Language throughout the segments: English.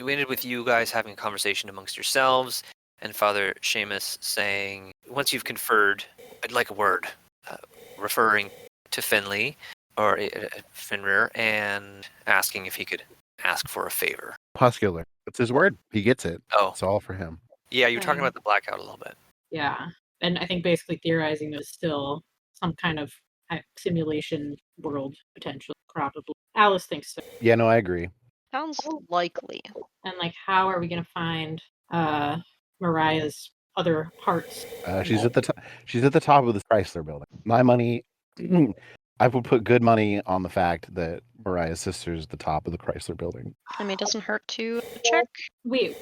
we ended with you guys having a conversation amongst yourselves, and Father Seamus saying, once you've conferred, I'd like a word, referring to Finley, or Fenrir, and asking if he could ask for a favor. Puscular. It's his word. He gets it. Oh, It's all for him. yeah, you were talking about the blackout a little bit. Yeah, and I think basically theorizing there's still some kind of simulation world potential, probably. Alice thinks so. Yeah, no, I agree. Sounds likely. And like, how are we gonna find Mariah's other parts? She's at the top. She's at the top of the Chrysler building. My money. I would put good money on the fact that Mariah's sister's at the top of the Chrysler building. I mean, it doesn't hurt to check. Wait,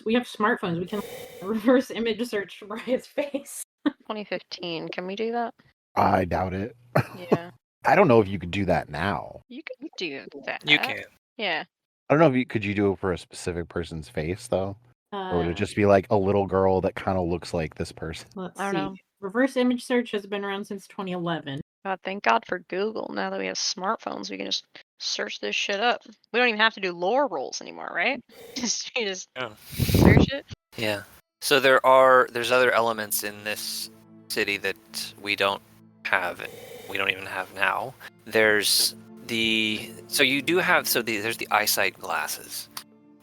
we have smartphones. We can reverse image search Mariah's face. 2015. Can we do that? I doubt it. Yeah. I don't know if you could do that now. You can do that. You can. Yeah. I don't know if could you do it for a specific person's face though, or would it just be like a little girl that kind of looks like this person? Let's I don't see. know. Reverse image search has been around since 2011. God, thank God for Google. Now that we have smartphones, we can just search this shit up. We don't even have to do lore rolls anymore, right? You just Yeah. search it. Yeah. So there's other elements in this city that we don't have. We don't even have now. There's there's the eyesight glasses.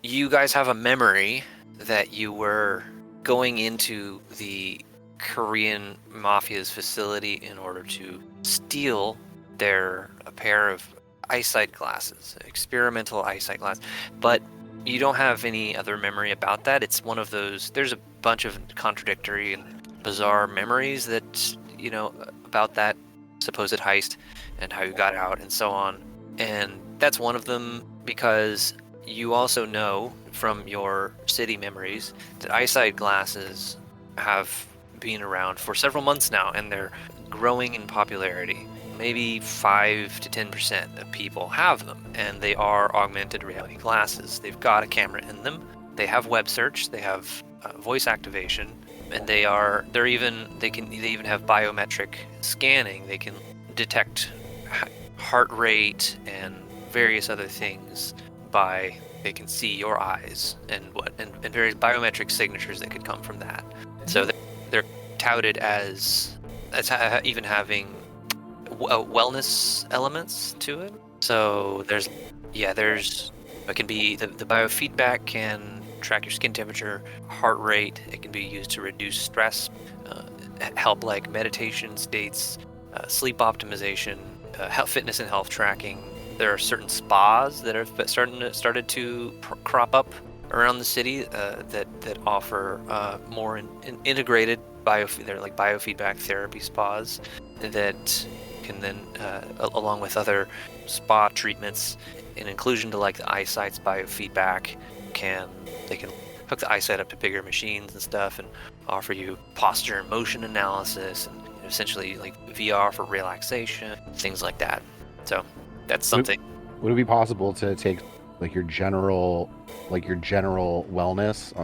You guys have a memory that you were going into the Korean mafia's facility in order to steal a pair of eyesight glasses, experimental eyesight glasses, but you don't have any other memory about that. It's one of those, there's a bunch of contradictory and bizarre memories that, about that supposed heist and how you got out and so on. And that's one of them because you also know from your city memories that eyesight glasses have been around for several months now, and they're growing in popularity. Maybe 5 to 10% of people have them, and they are augmented reality glasses. They've got a camera in them. They have web search. They have voice activation, and they even have biometric scanning. They can detect heart rate and various other things they can see your eyes and various biometric signatures that could come from that. So they're touted as even having wellness elements to it. So it can be the biofeedback can track your skin temperature, heart rate. It can be used to reduce stress, help like meditation states, sleep optimization, fitness and health tracking. There are certain spas that have started to crop up around the city that offer more integrated they're like biofeedback therapy spas that can then, along with other spa treatments, in inclusion to like the eyesight's biofeedback, they can hook the eyesight up to bigger machines and stuff and offer you posture and motion analysis and essentially like VR for relaxation, things like that. So that's something. Would it be possible to take like your general wellness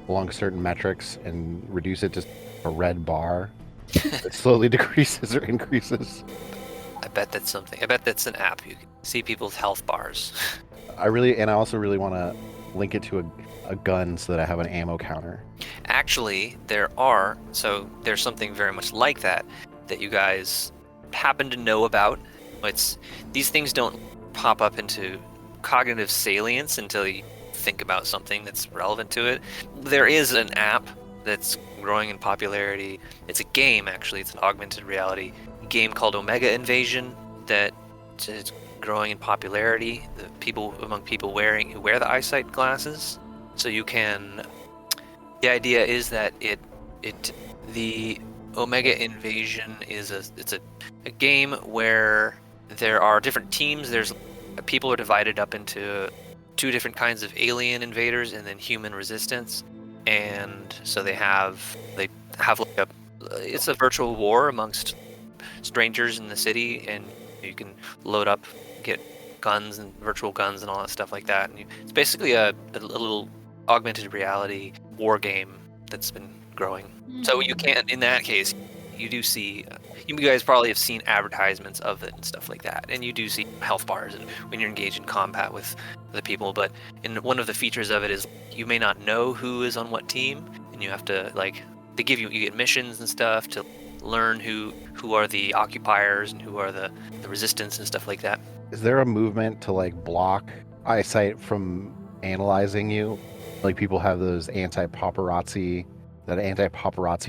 along certain metrics and reduce it to a red bar that slowly decreases or increases? I bet that's something. I bet that's an app. You can see people's health bars. I also really want to link it to a gun so that I have an ammo counter. Actually, there's something very much like that you guys happen to know about. These things don't pop up into cognitive salience until you think about something that's relevant to it. There is an app that's growing in popularity. It's a game, actually. It's an augmented reality game called Omega Invasion that is growing in popularity. Among people who wear the eyesight glasses. So you can. The idea is that the Omega Invasion is a game where there are different teams. People are divided up into two different kinds of alien invaders and then human resistance. And so they have it's a virtual war amongst strangers in the city, and you can load up, get guns and virtual guns and all that stuff like that. And it's basically a little augmented reality war game that's been growing. So you can, in that case, you do see, you guys probably have seen advertisements of it and stuff like that, and you do see health bars and when you're engaged in combat with the people. But in one of the features of it is you may not know who is on what team, and you have to they give you get missions and stuff to learn who are the occupiers and who are the resistance and stuff like that. Is there a movement to like block eyesight from analyzing you? Like people have those anti-paparazzi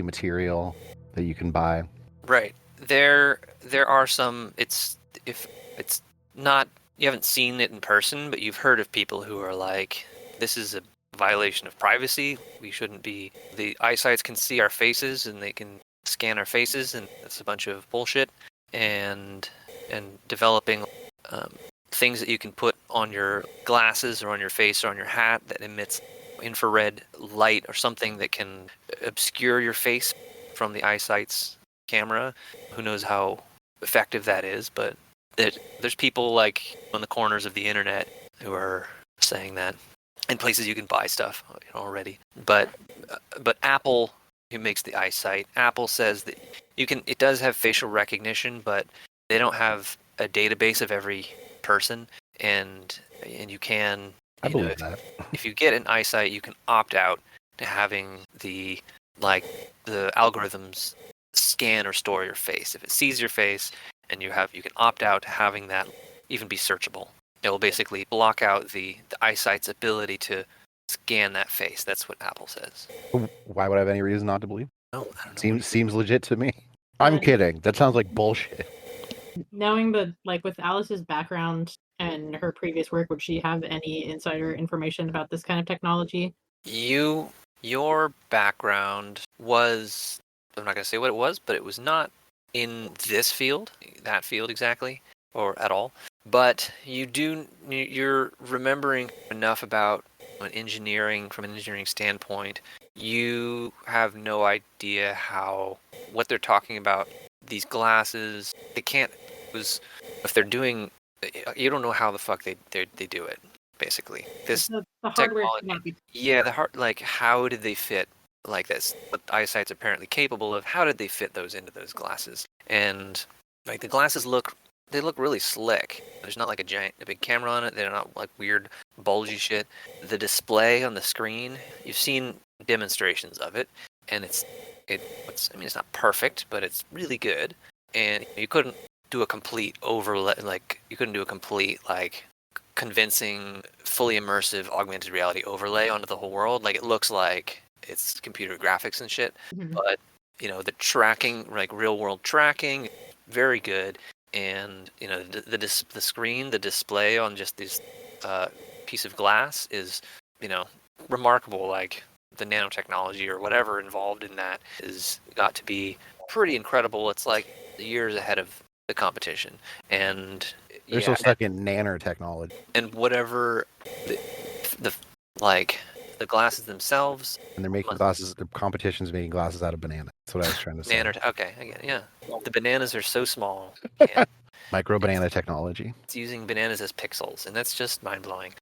material that you can buy. Right. There are some. If it's not, you haven't seen it in person, but you've heard of people who are like, this is a violation of privacy. We shouldn't be. The eyesights can see our faces and they can scan our faces, and that's a bunch of bullshit. And developing things that you can put on your glasses or on your face or on your hat that emits infrared light or something that can obscure your face from the eyesight's camera. Who knows how effective that is, but there's people like on the corners of the internet who are saying that, in places you can buy stuff already. But Apple, who makes the eyesight, Apple says that it does have facial recognition, but they don't have a database of every person, and you can, I believe that. if you get an eyesight, you can opt out to having the algorithms scan or store your face. If it sees your face, and you can opt out to having that even be searchable. It will basically block out the eyesight's ability to scan that face. That's what Apple says. Why would I have any reason not to believe? No, I don't know. Seems legit to me. I'm kidding. That sounds like bullshit. Knowing that, like, with Alice's background and her previous work, would she have any insider information about this kind of technology? Your background was, I'm not going to say what it was, but it was not in that field exactly, or at all. But you're remembering enough about from an engineering standpoint. You have no idea what they're talking about. These glasses, they can't, if they're doing, you don't know how the fuck they do it, basically. This The hardware technology, should not be. yeah, how did they fit like this? What eyesight's apparently capable of, how did they fit those into those glasses? And like the glasses look really slick. There's not like a big camera on it. They're not like weird bulgy shit. The display on the screen, you've seen demonstrations of it, and it's not perfect, but it's really good. And you couldn't do a complete overlay, convincing, fully immersive augmented reality overlay onto the whole world. Like, it looks like it's computer graphics and shit, Mhm. but the tracking, like real world tracking, very good. And the screen, the display on just this piece of glass is remarkable. Like, the nanotechnology or whatever involved in that is got to be pretty incredible. It's like years ahead of the competition, and They're so stuck in nanotechnology. And whatever the glasses themselves, And they're making glasses. The competition's making glasses out of bananas. That's what I was trying to say. Okay, I get it, yeah. The bananas are so small. Micro banana technology. It's using bananas as pixels, and that's just mind blowing.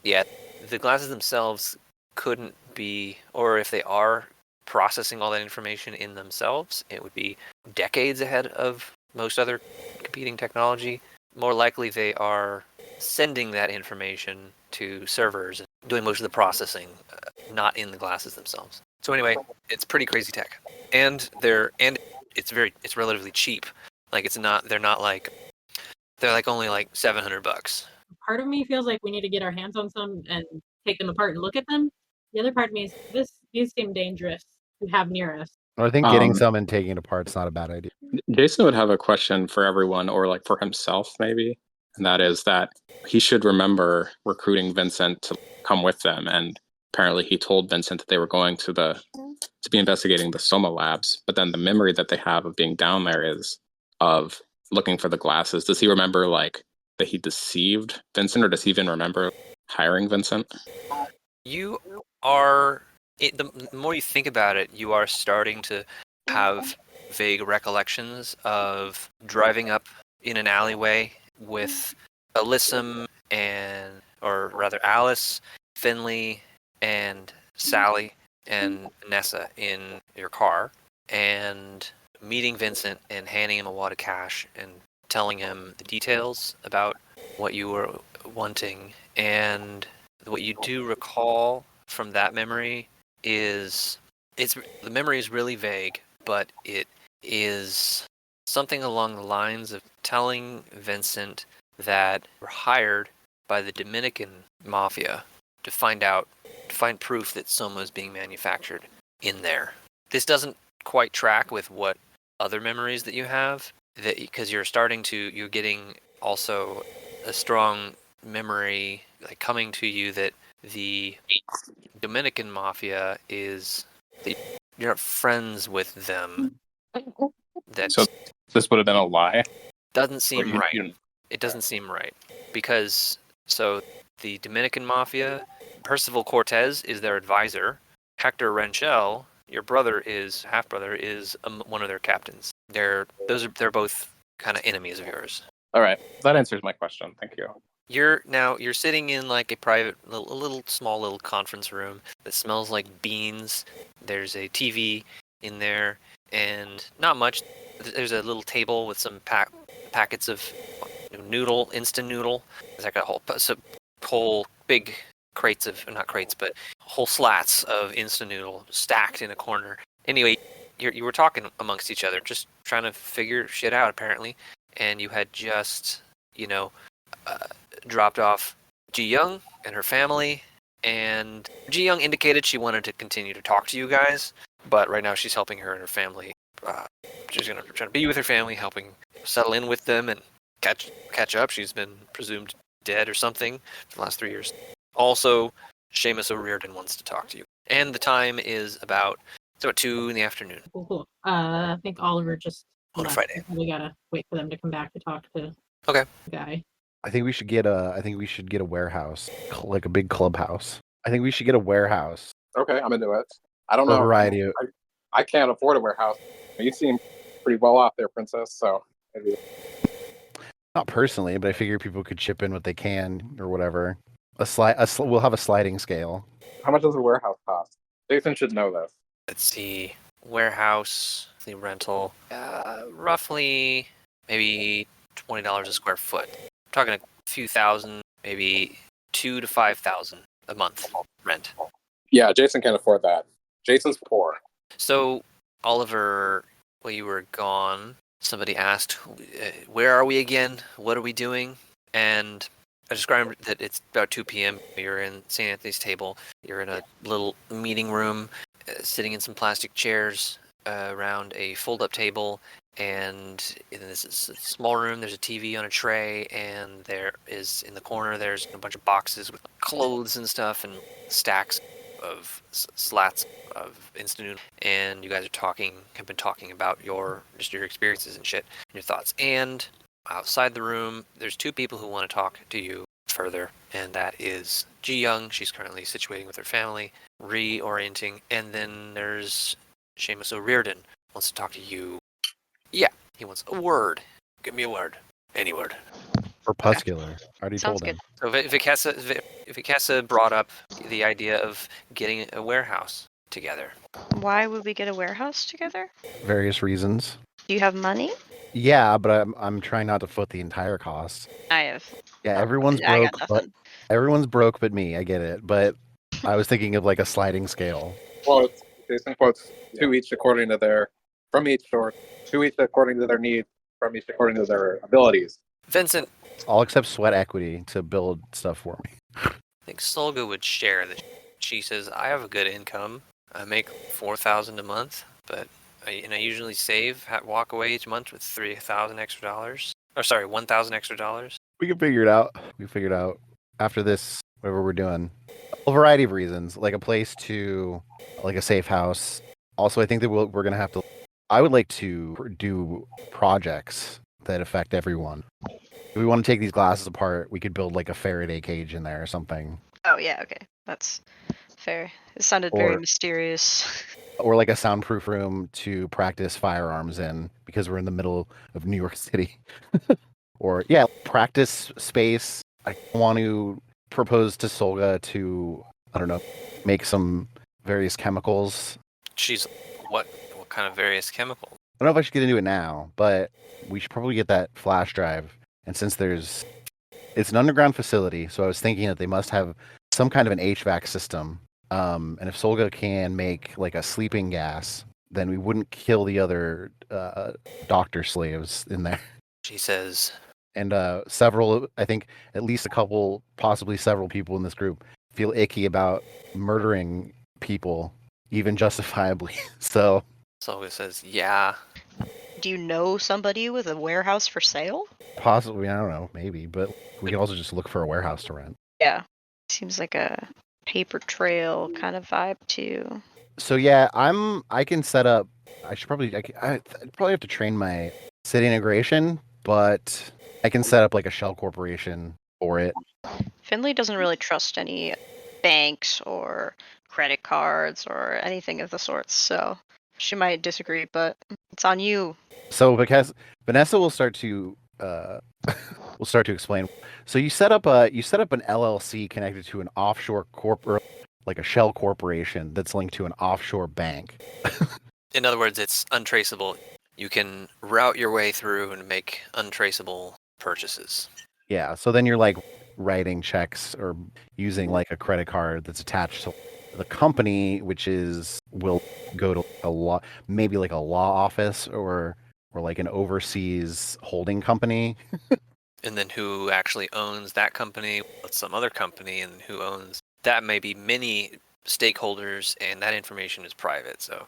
Yeah, the glasses themselves couldn't be, or if they are processing all that information in themselves, it would be decades ahead of most other competing technology. More likely, they are sending that information to servers and doing most of the processing, not in the glasses themselves. So anyway, it's pretty crazy tech, and it's relatively cheap. Like, they're like only like $700. Part of me feels like we need to get our hands on some and take them apart and look at them. The other part of me is these seem dangerous to have near us. I think getting some and taking it apart is not a bad idea. Jason would have a question for everyone, or like for himself maybe, and that is that he should remember recruiting Vincent to come with them. And apparently he told Vincent that they were going to be investigating the Soma labs, but then the memory that they have of being down there is of looking for the glasses. Does he remember like that he deceived Vincent, or does he even remember hiring Vincent? The more you think about it, you are starting to have vague recollections of driving up in an alleyway with Alyssum or rather Alice, Finley, and Sally and Nessa in your car, and meeting Vincent and handing him a wad of cash and telling him the details about what you were wanting. And what you do recall from that memory is the memory is really vague, but it is something along the lines of telling Vincent that we're hired by the Dominican mafia to find proof that Soma is being manufactured in there. This doesn't quite track with what other memories that you have, that because you're getting also a strong memory like coming to you that the Dominican mafia you're not friends with them. That So this would have been a lie. doesn't Or seem you- right. you- It doesn't seem right because the Dominican mafia, Percival Cortez is their advisor. Hector Renchel, your half brother, is one of their captains. They're both kind of enemies of yours. All right, that answers my question. Thank you. You're sitting in like a small little conference room that smells like beans. There's a TV in there and not much. There's a little table with some packets of instant noodle. There's like whole big crates of, not crates, but whole slats of instant noodle stacked in a corner. Anyway, you were talking amongst each other, just trying to figure shit out apparently, and you had just, dropped off Ji Young and her family, and Ji Young indicated she wanted to continue to talk to you guys, but right now she's helping her and her family. She's gonna try to be with her family, helping settle in with them and catch up. She's been presumed dead or something for the last 3 years. Also, Seamus O'Riordan wants to talk to you, and the time is about 2 in the afternoon. Cool. I think Oliver just On a left. Friday. We gotta wait for them to come back to talk to Okay. the guy. I think we should get a warehouse, like a big clubhouse. I think we should get a warehouse. Okay, I'm into it. I don't For a know. variety of. I can't afford a warehouse. You seem pretty well off there, Princess. So maybe. Not personally, but I figure people could chip in what they can or whatever. We'll have a sliding scale. How much does a warehouse cost? Jason should know this. Let's see. Warehouse, the rental, roughly maybe $20 a square foot. I'm talking a few thousand, maybe 2,000 to 5,000 a month rent. Yeah, Jason can't afford that. Jason's poor. So, Oliver, while you were gone, somebody asked, where are we again? What are we doing? And I described that it's about 2 p.m. You're in St. Anthony's table. You're in a little meeting room, sitting in some plastic chairs around a fold-up table. And in this small room, there's a TV on a tray, and there is, in the corner, there's a bunch of boxes with clothes and stuff, and stacks of slats of instant noodle. And you guys have been talking about your experiences and shit, and your thoughts. And outside the room, there's 2 people who want to talk to you further, and that is Ji Young. She's currently situating with her family, reorienting, and then there's Seamus O'Riordan wants to talk to you. Yeah, he wants a word. Give me a word. Any word. Corpuscular. Already Sounds told him. So Vikessa brought up the idea of getting a warehouse together. Why would we get a warehouse together? Various reasons. Do you have money? Yeah, but I'm trying not to foot the entire cost. I have. Yeah, Oh, everyone's I got broke, but nothing. everyone's broke but me. I get it, but I was thinking of like a sliding scale. Quotes. Jason quotes 2 each according to their, from each source, 2 each according to their needs, from each according to their abilities. Vincent, I'll accept sweat equity to build stuff for me. I think Solga would share that. She says, I have a good income. I make $4,000 a month, but I usually walk away each month with $3,000 extra dollars. Or sorry, $1,000 extra dollars. We can figure it out. We figured out after this, whatever we're doing. A variety of reasons, like a place to, like a safe house. Also, I think that we're going to have to, I would like to do projects that affect everyone. If we want to take these glasses apart, we could build like a Faraday cage in there or something. Oh yeah, okay, that's fair. It sounded very Or- mysterious. Or like a soundproof room to practice firearms in because we're in the middle of New York City. Or, yeah, practice space. I want to propose to Solga to, I don't know, make some various chemicals. She's what kind of various chemicals? don't know if I should get into it now, but we should probably get that flash drive. And since it's an underground facility, so I was thinking that they must have some kind of an HVAC system. And if Solga can make like a sleeping gas, then we wouldn't kill the other doctor slaves in there. She says, And several, I think at least a couple, possibly several people in this group feel icky about murdering people, even justifiably. So Solga says, yeah. Do you know somebody with a warehouse for sale? possibly, I don't know, maybe, but we can also just look for a warehouse to rent. Yeah. Seems like a paper trail kind of vibe too. So yeah, I can set up. I'd probably have to train my city integration, but I can set up like a shell corporation for it. Finley doesn't really trust any banks or credit cards or anything of the sorts, so she might disagree, but it's on you. So because Vanessa will start to explain. So you set up an LLC connected to an offshore corporate, like a shell corporation that's linked to an offshore bank. In other words, it's untraceable. You can route your way through and make untraceable purchases. Yeah. So then you're like writing checks or using like a credit card that's attached to the company, which will go to a law, maybe like a law office or like an overseas holding company. And then who actually owns that company with some other company, and who owns that may be many stakeholders, and that information is private. So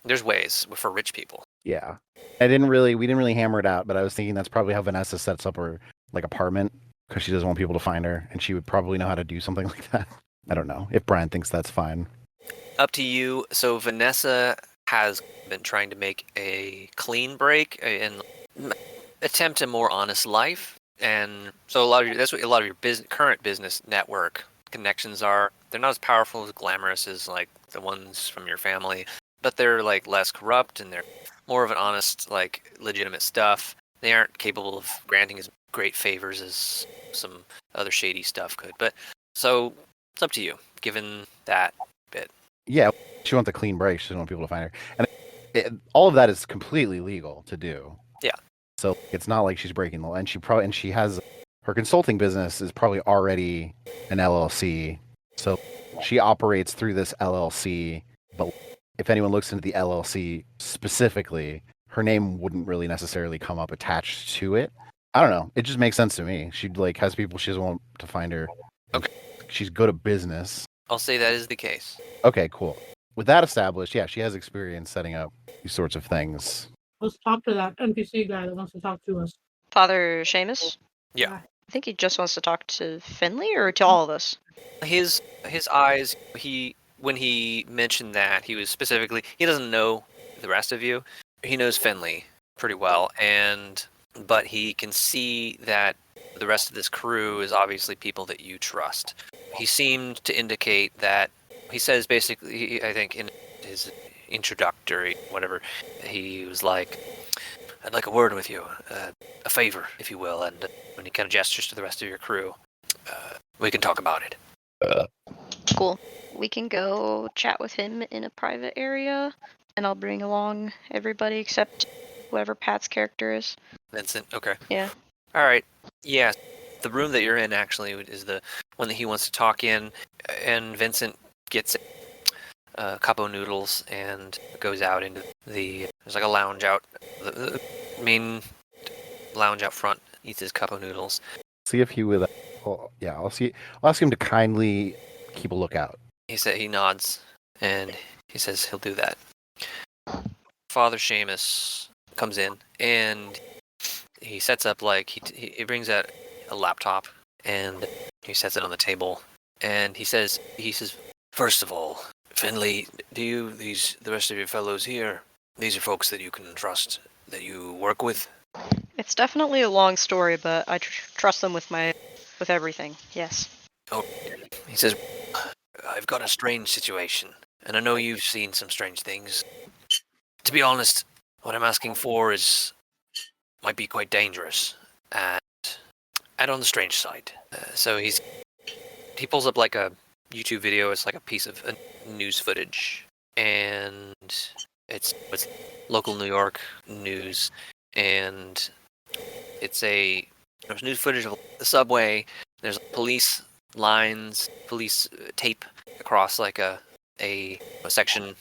there's ways for rich people. Yeah. We didn't really hammer it out, but I was thinking that's probably how Vanessa sets up her like apartment because she doesn't want people to find her, and she would probably know how to do something like that. I don't know if Brian thinks that's fine. Up to you. So Vanessa has been trying to make a clean break and attempt a more honest life, and so that's what a lot of your current business network connections are. They're not as powerful, as glamorous as like the ones from your family, but they're like less corrupt and they're more of an honest, like legitimate stuff. They aren't capable of granting as great favors as some other shady stuff could. But so it's up to you, given that bit. Yeah, she wants a clean break. She doesn't want people to find her, and all of that is completely legal to do. Yeah. So it's not like she's breaking the law, and she has her consulting business is probably already an LLC. So she operates through this LLC, but if anyone looks into the LLC specifically, her name wouldn't really necessarily come up attached to it. I don't know. It just makes sense to me. She like has people she doesn't want to find her. Okay. She's good at business. I'll say that is the case. Okay, cool. With that established, yeah, she has experience setting up these sorts of things. Let's talk to that NPC guy that wants to talk to us. Father Seamus? Yeah. I think he just wants to talk to Finley or to all of us. His eyes, when he mentioned that, he doesn't know the rest of you. He knows Finley pretty well, but he can see that the rest of this crew is obviously people that you trust. He seemed to indicate that, he says basically, I think in his introductory, whatever, he was like, I'd like a word with you, a favor, if you will, and when he kind of gestures to the rest of your crew, we can talk about it. Cool. We can go chat with him in a private area, and I'll bring along everybody except whoever Pat's character is. Vincent, okay. Yeah. All right. Yeah, the room that you're in actually is the one that he wants to talk in, and Vincent gets a couple of noodles and goes out into there's like a lounge out, the main lounge out front, eats his cup of noodles. See if he would. I'll ask him to kindly keep a lookout. He nods, and he says he'll do that. Father Seamus comes in, and he sets up he brings out a laptop, and he sets it on the table, and he says, first of all, Finley, the rest of your fellows here, these are folks that you can trust, that you work with? It's definitely a long story, but I trust them with everything. Yes. Oh, he says, I've got a strange situation, and I know you've seen some strange things. To be honest, what I'm asking for might be quite dangerous, and on the strange side. So he pulls up like a YouTube video. It's like a piece of news footage, and It's local New York news, and there's news footage of the subway. There's police lines, police tape across like a section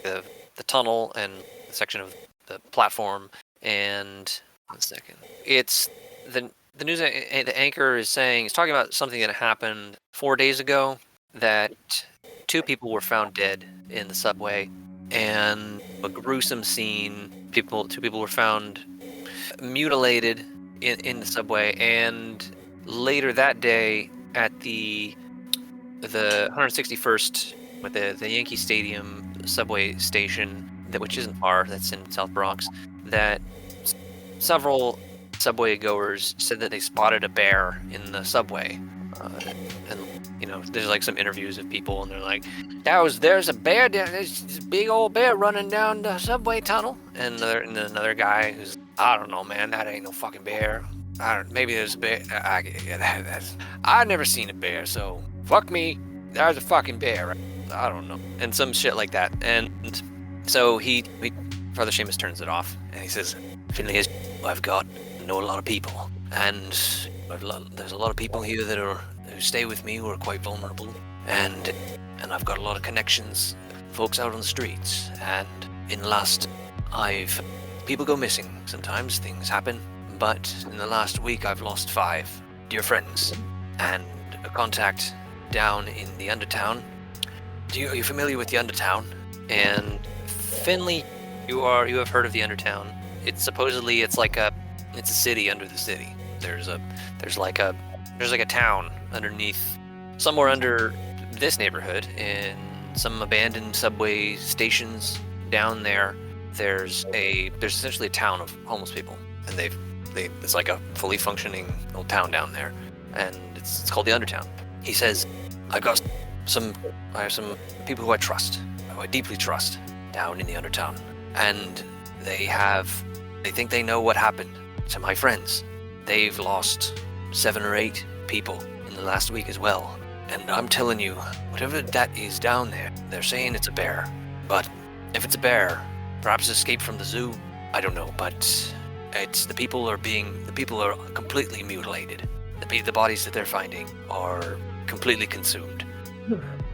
of the tunnel and a section of the platform. And 1 second, it's the news. The anchor is talking about something that happened 4 days ago. That 2 people were found dead in the subway, and a gruesome scene. 2 people were found mutilated in the subway, and later that day at the 161st with the Yankee Stadium subway station, which isn't far, that's in South Bronx, that several subway goers said that they spotted a bear in the subway. And there's like some interviews of people, and they're like, there's a bear down, there's this big old bear running down the subway tunnel. And another guy who's, I don't know, man, that ain't no fucking bear. Maybe there's a bear. I've never seen a bear, so fuck me. There's a fucking bear. I don't know. And some shit like that. And so Father Seamus turns it off, and he says, Finley, I know a lot of people, and there's a lot of people here who stay with me who are quite vulnerable, and I've got a lot of connections, folks out on the streets, and in the last, people go missing sometimes, things happen, but in the last week I've lost 5 dear friends, and a contact down in the Undertown. Are you familiar with the Undertown? And Finley, you have heard of the Undertown. It's supposedly it's a city under the city. There's like a town underneath, somewhere under this neighborhood, in some abandoned subway stations down there. There's essentially a town of homeless people, and it's like a fully functioning old town down there, and it's called the Undertown. He says, I have some people who I deeply trust down in the Undertown, and they think they know what happened to my friends. They've lost 7 or 8 people in the last week as well. And I'm telling you, whatever that is down there, they're saying it's a bear. But if it's a bear, perhaps escaped from the zoo, I don't know, but the people are completely mutilated. The bodies that they're finding are completely consumed.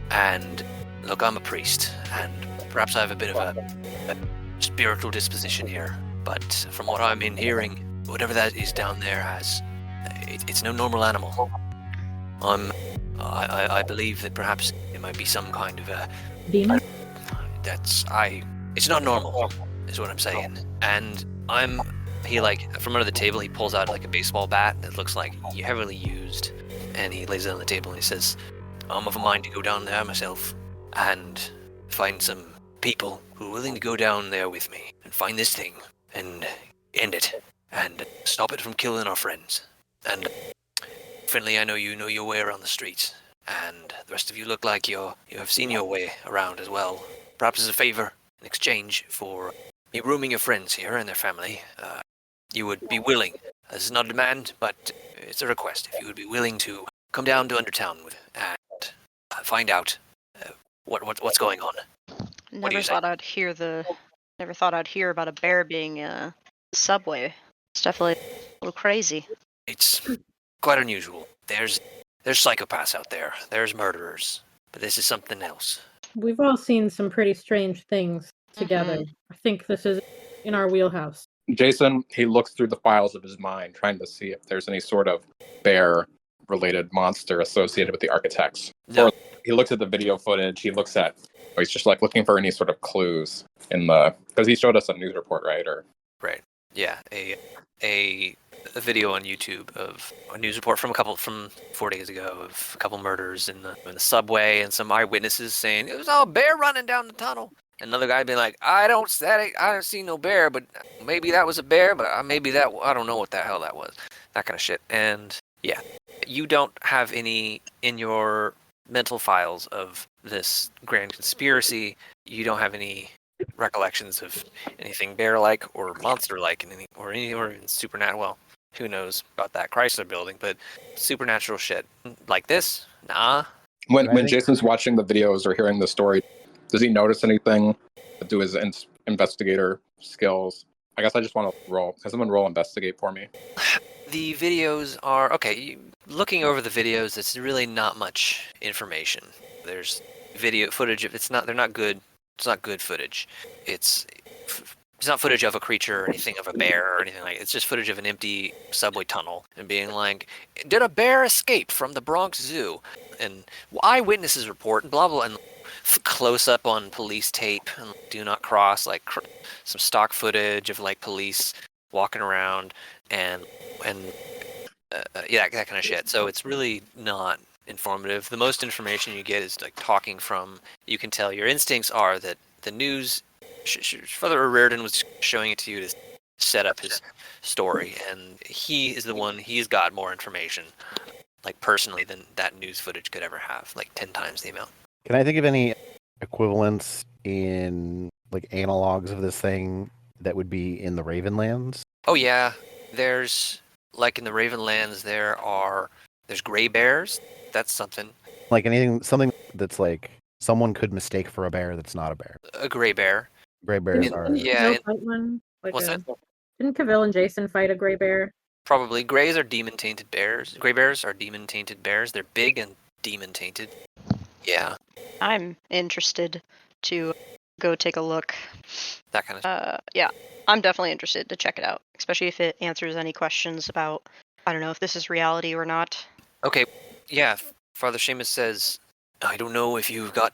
And look, I'm a priest, and perhaps I have a bit of a spiritual disposition here, but from what I'm hearing, whatever that is down there it's no normal animal. I believe that perhaps it might be some kind of a demon. It's not normal, is what I'm saying. And from under the table, he pulls out like a baseball bat that looks like heavily used, and he lays it on the table and he says, I'm of a mind to go down there myself and find some people who are willing to go down there with me and find this thing and end it and stop it from killing our friends. And Finley, I know you know your way around the streets, and the rest of you look like you have seen your way around as well. Perhaps as a favor in exchange for me rooming your friends here and their family, you would be willing. This is not a demand, but it's a request. If you would be willing to come down to Undertown and find out what's going on. Never thought I'd hear about a bear being a subway. It's definitely a little crazy. It's quite unusual. There's psychopaths out there. There's murderers. But this is something else. We've all seen some pretty strange things together. I think this is in our wheelhouse. Jasen, he looks through the files of his mind, trying to see if there's any sort of bear-related monster associated with the architects. No. Or he looks at the video footage. He's just like looking for any sort of clues because he showed us a news report, right? Right. Yeah. A video on YouTube of a news report from 4 days ago of a couple murders in the subway, and some eyewitnesses saying it was all a bear running down the tunnel. Another guy being like, I don't see no bear, but maybe that was a bear, but maybe that, I don't know what the hell that was. That kind of shit. And yeah, you don't have any in your mental files of this grand conspiracy. You don't have any recollections of anything bear-like or monster-like or even supernatural. Well, who knows about that Chrysler building, but supernatural shit like this, nah. When Jason's watching the videos or hearing the story, does he notice anything? Do his investigator skills. I guess I just want to roll. Can someone roll investigate for me? The videos are okay. Looking over the videos, it's really not much information. There's video footage. It's not. They're not good. It's not good footage. It's not footage of a creature or anything of a bear or anything like that. It's just footage of an empty subway tunnel and being like, did a bear escape from the Bronx Zoo? And eyewitnesses report and blah blah. And close up on police tape and do not cross, like some stock footage of like police walking around and yeah, that kind of shit. So it's really not informative. The most information you get is like talking from. You can tell your instincts are that the news. Father Reardon was showing it to you to set up his story, and he is the one. He's got more information, like personally, than that news footage could ever have, like 10 times the amount. Can I think of any equivalents in like analogs of this thing that would be in the Ravenlands? Oh yeah, there's like in the Ravenlands there's gray bears. That's something. Like something that's like someone could mistake for a bear that's not a bear. A gray bear. Gray bears are. Yeah. Fight one? What's that? Didn't Cavill and Jasen fight a gray bear? Probably. Grays are demon-tainted bears. Gray bears are demon-tainted bears. They're big and demon-tainted. Yeah. I'm interested to go take a look. That kind of stuff. Yeah, I'm definitely interested to check it out, especially if it answers any questions about, I don't know, if this is reality or not. Okay. Yeah. Father Seamus says, I don't know if you've got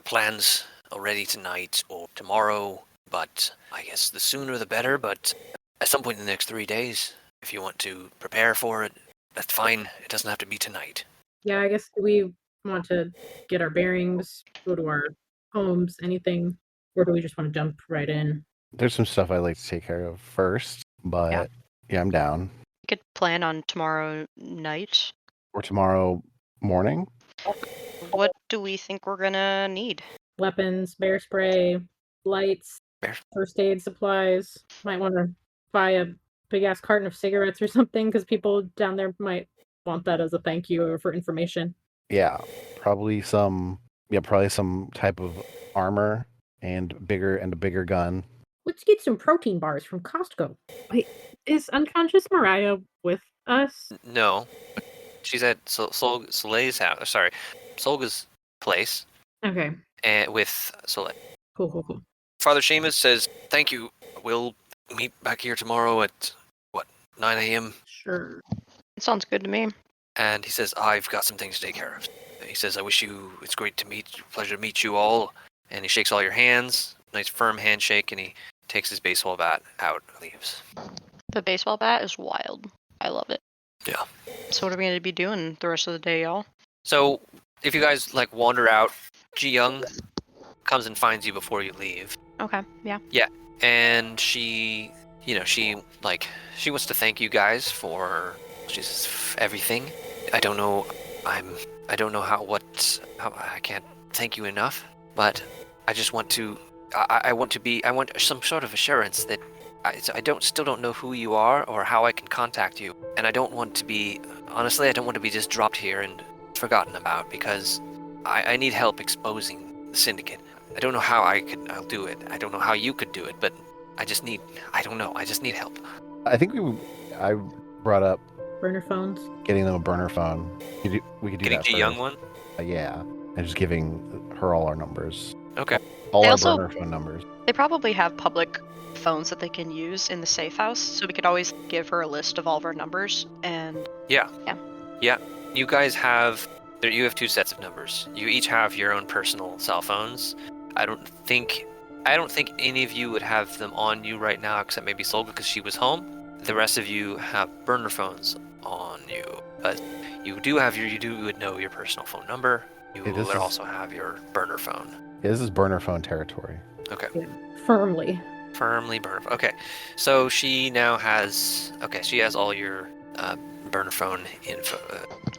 plans already tonight or tomorrow, but I guess the sooner the better, but at some point in the next 3 days, if you want to prepare for it, that's fine. It doesn't have to be tonight. Yeah, I guess we want to get our bearings, go to our homes, anything, or do we just want to jump right in? There's some stuff I like to take care of first, but yeah, I'm down. We could plan on tomorrow night. Or tomorrow morning. What do we think we're gonna need? Weapons, bear spray, lights, first aid supplies. Might want to buy a big ass carton of cigarettes or something because people down there might want that as a thank you or for information. Yeah, probably some type of armor and a bigger gun. Let's get some protein bars from Costco. Wait, is unconscious Mariah with us? No. She's at Soleil's house. Sorry, Solga's place. Okay. And with Soleil. Cool. Father Seamus says, thank you. We'll meet back here tomorrow at, 9 a.m.? Sure. It sounds good to me. And he says, I've got some things to take care of. He says, it's great to pleasure to meet you all. And he shakes all your hands, nice firm handshake, and he takes his baseball bat out and leaves. The baseball bat is wild. I love it. Yeah. So what are we going to be doing the rest of the day, y'all? So, if you guys, wander out, Ji Young comes and finds you before you leave. Okay, yeah. Yeah, and she wants to thank you guys for everything. I don't know how I can't thank you enough, but I just want to, I want some sort of assurance that I still don't know who you are or how I can contact you, and I don't want to be just dropped here and forgotten about because I need help exposing the syndicate. I don't know how I'll do it. I don't know how you could do it, but I just need help. I think I brought up Burner phones. getting them a burner phone. We could do Getting that Ji first. Young one? Yeah, and just giving her all our numbers. Okay. All They our also- burner phone numbers. They probably have public phones that they can use in the safe house, so we could always give her a list of all of our numbers, and You guys have 2 sets of numbers. You each have your own personal cell phones. I don't think any of you would have them on you right now, except maybe Solga because she was home. The rest of you have burner phones on you, but you would know your personal phone number. You Hey, would also have your burner phone. Yeah, this is burner phone territory. Okay. Firmly. Firmly burner phone. Okay. So she now has all your burner phone info.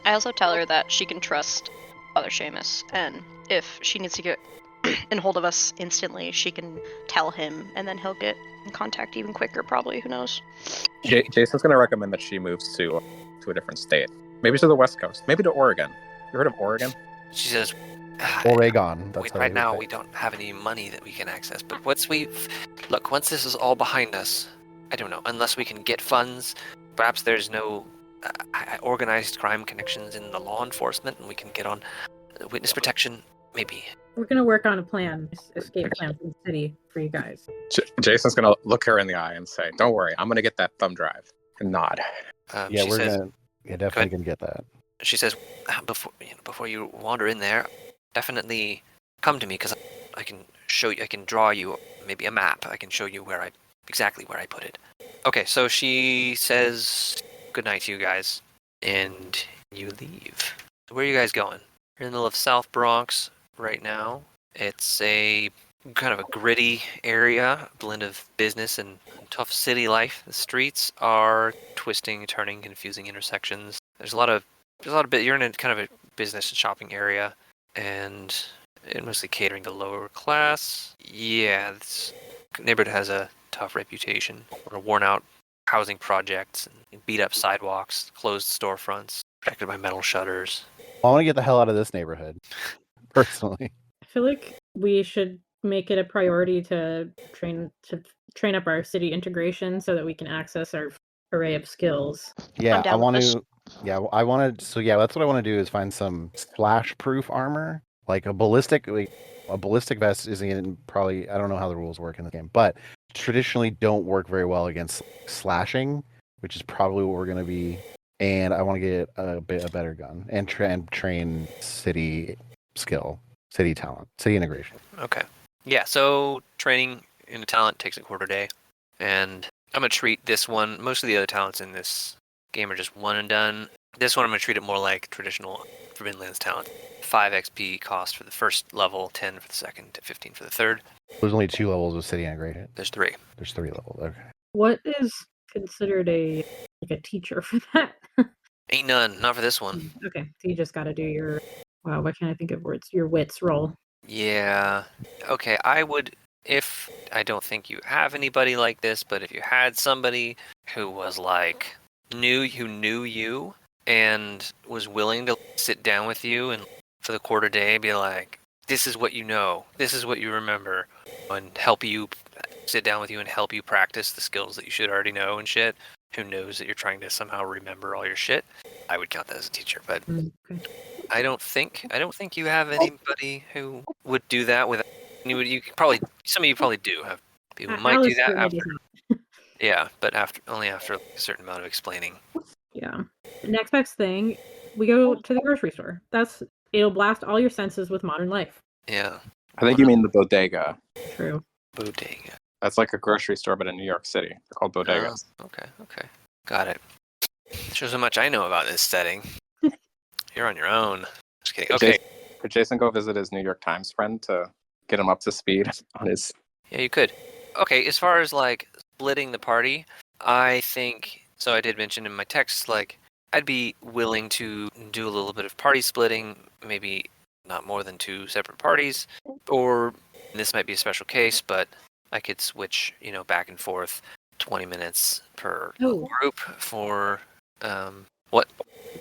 I also tell her that she can trust Father Seamus, and if she needs to get in hold of us instantly, she can tell him, and then he'll get in contact even quicker, probably. Who knows? Jason's going to recommend that she moves to a different state. Maybe to the West Coast. Maybe to Oregon. You heard of Oregon? She says, Oregon. That's how right they now say it. we don't have any money that we can access, but once we Look, once this is all behind us, I don't know, unless we can get funds, perhaps there's no organized crime connections in the law enforcement, and we can get on witness protection, maybe. We're gonna work on a plan, escape plan from the city for you guys. Jason's gonna look her in the eye and say, "Don't worry, I'm gonna get that thumb drive." And nod. Yeah, She we're says, definitely gonna get that. She says, before you wander in there, definitely come to me, because I can show you, I can draw you maybe a map. I can show you exactly where I put it. Okay, so she says good night to you guys, and you leave. Where are you guys going? You're in the middle of South Bronx right now. It's a kind of a gritty area, a blend of business and tough city life. The streets are twisting, turning, confusing intersections. There's a lot of you're in a kind of a business and shopping area, and mostly catering to lower class. Yeah, this neighborhood has a tough reputation. Worn out housing projects, and beat up sidewalks, closed storefronts, protected by metal shutters. I want to get the hell out of this neighborhood, personally. I feel like we should make it a priority to train up our city integration so that we can access our array of skills. Yeah, I want this. to. Yeah, I want to. So yeah, that's what I want to do is find some splash-proof armor, like a ballistic. A ballistic vest isn't probably. I don't know how the rules work in the game, but traditionally don't work very well against slashing, which is probably what we're going to be. And I want to get a better gun and train city skill, city talent, city integration. Okay. Yeah, so training in a talent takes a quarter day, and I'm going to treat this one, most of the other talents in this game are just one and done. This one I'm going to treat it more like traditional Forbidden Lands talent. 5 XP cost for the first level, 10 for the second, 15 for the third. There's only 2 levels of city integrated. There's 3. There's 3 levels. Okay. What is considered a teacher for that? Ain't none, not for this one. Okay, so you just got to do your why can't I think of words? Your wits roll. Yeah. Okay, I don't think you have anybody like this, but if you had somebody who was like knew you and was willing to sit down with you and for the quarter day be like, this is what you know, this is what you remember, and help you sit down with you and help you practice the skills that you should already know and shit, who knows that you're trying to somehow remember all your shit, I would count that as a teacher. But Okay. I don't think you have anybody who would do that with you probably, some of you probably do have people who might do that after. Yeah, but only after a certain amount of explaining. Yeah. Next best thing, we go to the grocery store. It'll blast all your senses with modern life. Yeah. I think you mean the bodega. True. Bodega. That's like a grocery store, but in New York City. They're called bodegas. Okay. Got it. Shows how much I know about this setting. You're on your own. Just kidding. Okay. Could Jason go visit his New York Times friend to get him up to speed on his... Yeah, you could. Okay, as far as like splitting the party, I think, so I did mention in my text, like, I'd be willing to do a little bit of party splitting, maybe not more than 2 separate parties, or this might be a special case, but I could switch, back and forth 20 minutes per group for, what?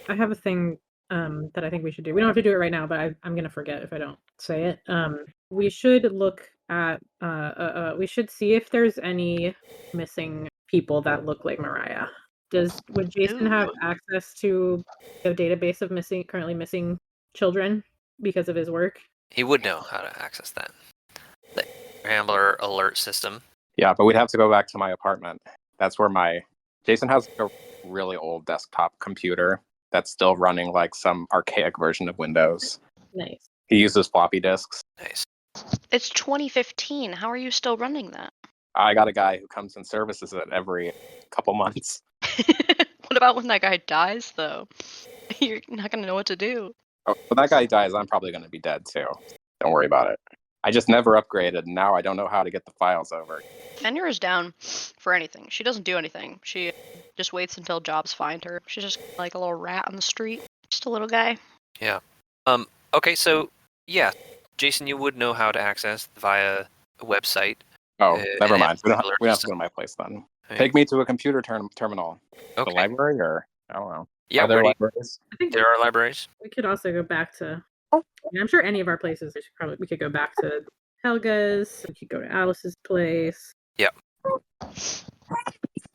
I have a thing that I think we should do. We don't have to do it right now, but I'm going to forget if I don't say it. We should look at, we should see if there's any missing people that look like Mariah. Would Jason have access to a database of currently missing children because of his work? He would know how to access that. The Rambler alert system. Yeah, but we'd have to go back to my apartment. That's where Jason has a really old desktop computer that's still running like some archaic version of Windows. Nice. He uses floppy disks. Nice. It's 2015. How are you still running that? I got a guy who comes and services it every couple months. What about when that guy dies, though? You're not going to know what to do. Oh, when that guy dies, I'm probably going to be dead, too. Don't worry about it. I just never upgraded, and now I don't know how to get the files over. Fenrir is down for anything. She doesn't do anything. She just waits until jobs find her. She's just like a little rat on the street. Just a little guy. Yeah. Okay, so, yeah. Jason, you would know how to access via a website. Oh, never mind. We don't have to go to my place then. Take me to a computer terminal. Okay. The library, or I don't know. Yeah, are there libraries? I think there are libraries. we could also go back to. I'm sure any of our places. We could go back to Helga's. We could go to Alice's place. Yep. I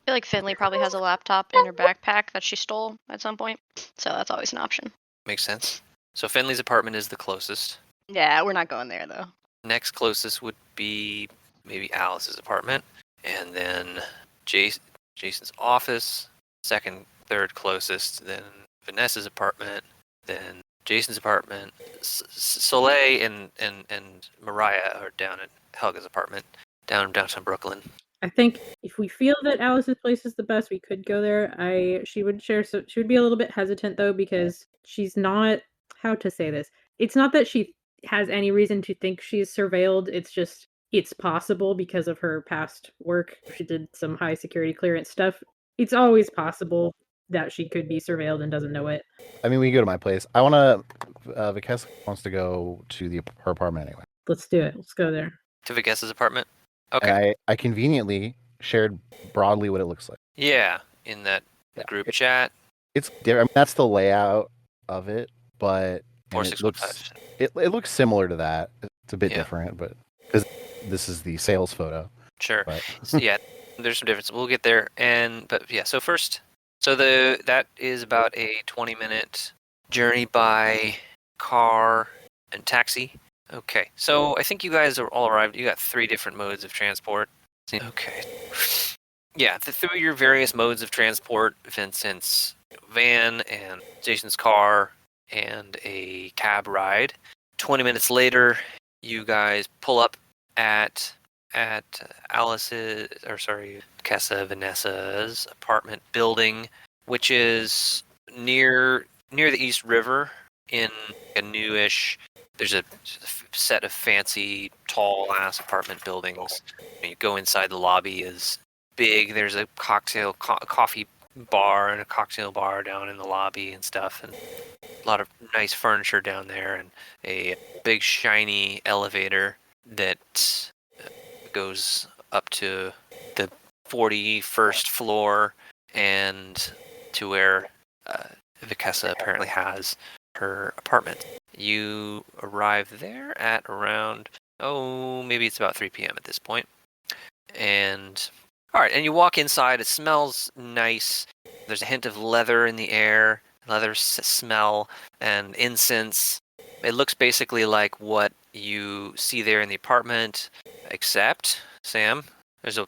feel like Finley probably has a laptop in her backpack that she stole at some point, so that's always an option. Makes sense. So Finley's apartment is the closest. Yeah, we're not going there though. Next closest would be maybe Alice's apartment, and then Jason's office. Second, third closest, then Vanessa's apartment, then Jason's apartment. Soleil and Mariah are down at Helga's apartment, down in downtown Brooklyn. I think if we feel that Alice's place is the best, we could go there. She would be a little bit hesitant though, because she's not, how to say this. It's not that she has any reason to think she's surveilled. It's just, it's possible because of her past work. She did some high security clearance stuff. It's always possible that she could be surveilled and doesn't know it. I mean, we can go to my place. I want to. Vikessa wants to go to her apartment anyway. Let's do it. Let's go there. To Vigessa's apartment? Okay. And I conveniently shared broadly what it looks like. Yeah, in that group chat. It's I mean, that's the layout of it, but it looks similar to that. It's a bit different, but because this is the sales photo. Sure. But. So, yeah, there's some difference. We'll get there. So first, that is about a 20-minute journey by car and taxi. Okay, so I think you guys are all arrived. You got 3 different modes of transport. Okay. Yeah, through your various modes of transport, Vincent's van and Jason's car and a cab ride. 20 minutes later, you guys pull up at Vanessa's apartment building, which is near the East River in a newish. There's a set of fancy, tall-ass apartment buildings. You go inside, the lobby is big. There's a coffee bar and a cocktail bar down in the lobby and stuff, and a lot of nice furniture down there, and a big, shiny elevator that goes up to the 41st floor and to where Vikessa apparently has her apartment. You arrive there at around, maybe it's about 3 p.m. at this point. And, alright, and you walk inside. It smells nice. There's a hint of leather in the air, leather smell, and incense. It looks basically like what you see there in the apartment, except, Sam, there's a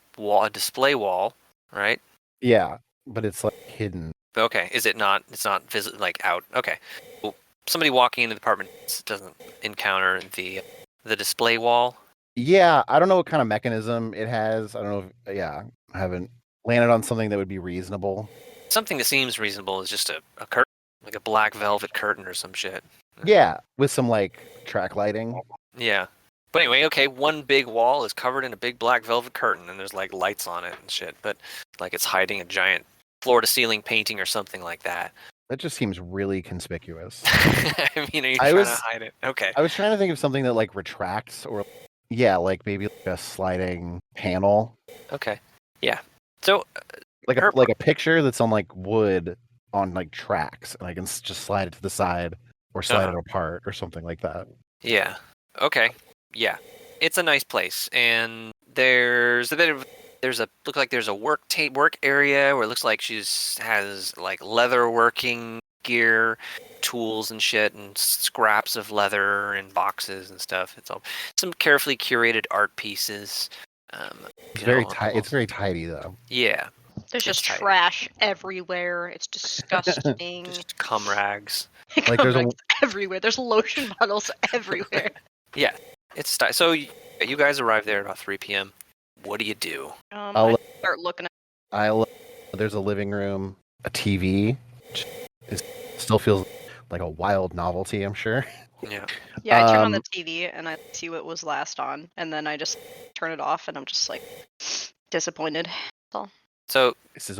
display wall, right? Yeah, but it's like hidden. Okay, is it not? It's not like out. Okay. Well, somebody walking into the apartment doesn't encounter the display wall. Yeah, I don't know what kind of mechanism it has. I don't know if, I haven't landed on something that would be reasonable. Something that seems reasonable is just a curtain, like a black velvet curtain or some shit. Yeah, with some like track lighting. Yeah. But anyway, okay, one big wall is covered in a big black velvet curtain, and there's like lights on it and shit, but like it's hiding a giant floor-to-ceiling painting or something like that. That just seems really conspicuous. I mean, are you trying to hide it? Okay. I was trying to think of something that like retracts or, like maybe like a sliding panel. Okay. Yeah. So, like a picture that's on like wood on like tracks, and I can just slide it to the side or slide it apart or something like that. Yeah. Okay. Yeah. It's a nice place, and there's look like there's a work area where it looks like has like leather working gear, tools and shit, and scraps of leather and boxes and stuff. It's all some carefully curated art pieces. It's very tidy. It's very tidy though. Yeah. There's just trash everywhere. It's disgusting. Just cum rags. Like there's everywhere. There's lotion bottles everywhere. Yeah. It's so you guys arrive there at about 3 p.m. What do you do? I start looking at. There's a living room, a TV. It still feels like a wild novelty, I'm sure. Yeah. Yeah, I turn on the TV and I see what was last on, and then I just turn it off, and I'm just like disappointed. So this is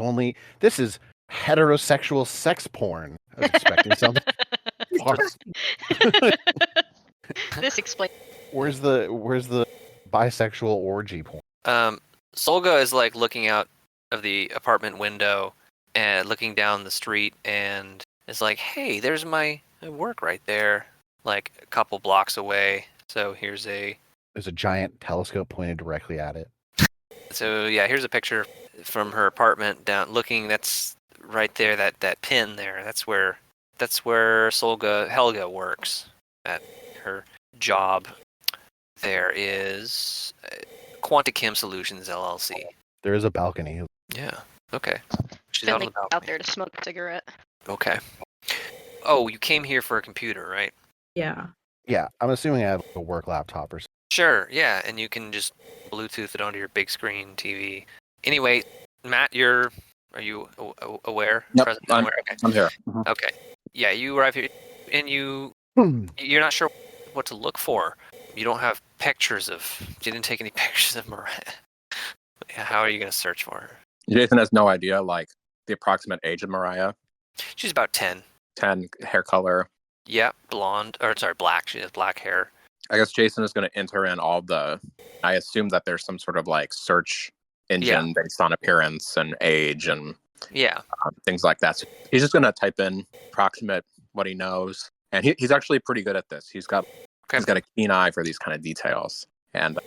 heterosexual sex porn. I was expecting something. This explains. Where's the bisexual orgy porn? Solga is like looking out of the apartment window and looking down the street, and is like, "Hey, there's my work right there, like a couple blocks away. So there's a giant telescope pointed directly at it." So yeah, here's a picture from her apartment down. Looking, that's right there. That pin there. That's where Solga Helga works at her job. There is Quanticam Solutions LLC. There is a balcony. Yeah. Okay. She's Finley out on the out balcony. there to smoke a cigarette. Okay. Oh, you came here for a computer, right? Yeah. Yeah, I'm assuming I have a work laptop or something. Sure. Yeah, and you can just Bluetooth it onto your big screen TV. Anyway, Matt, are you aware? Yep, Present and aware? Okay. I'm here. Mhm. Okay. Yeah, you arrive here, and you're not sure what to look for. You don't have pictures of. You didn't take any pictures of Mariah. Yeah, how are you going to search for her? Jason has no idea, like, the approximate age of Mariah. She's about 10. 10, hair color. Yeah, blonde, or sorry, black. She has black hair. I guess Jason is going to enter in all the. I assume that there's some sort of like search engine based on appearance and age and Yeah. things like that. So he's just going to type in approximate what he knows, and he's actually pretty good at this. He's got a keen eye for these kind of details, and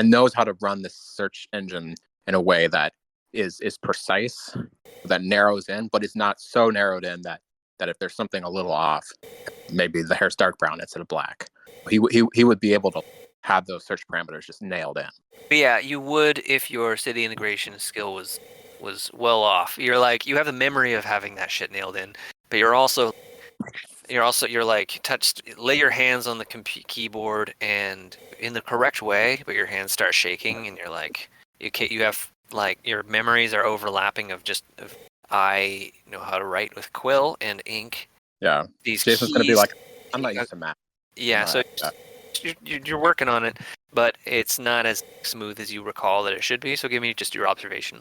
knows how to run this search engine in a way that is precise, that narrows in, but it's not so narrowed in that if there's something a little off, maybe the hair's dark brown instead of black. He would be able to have those search parameters just nailed in. But yeah, you would if your city integration skill was well off. You're like, you have the memory of having that shit nailed in, but you're like lay your hands on the keyboard and in the correct way, but your hands start shaking and you're like, you have like your memories are overlapping of I know how to write with quill and ink. Yeah. These Jason's going to be like, I'm not used to math. Yeah, so you're working on it, but it's not as smooth as you recall that it should be. So give me just your observation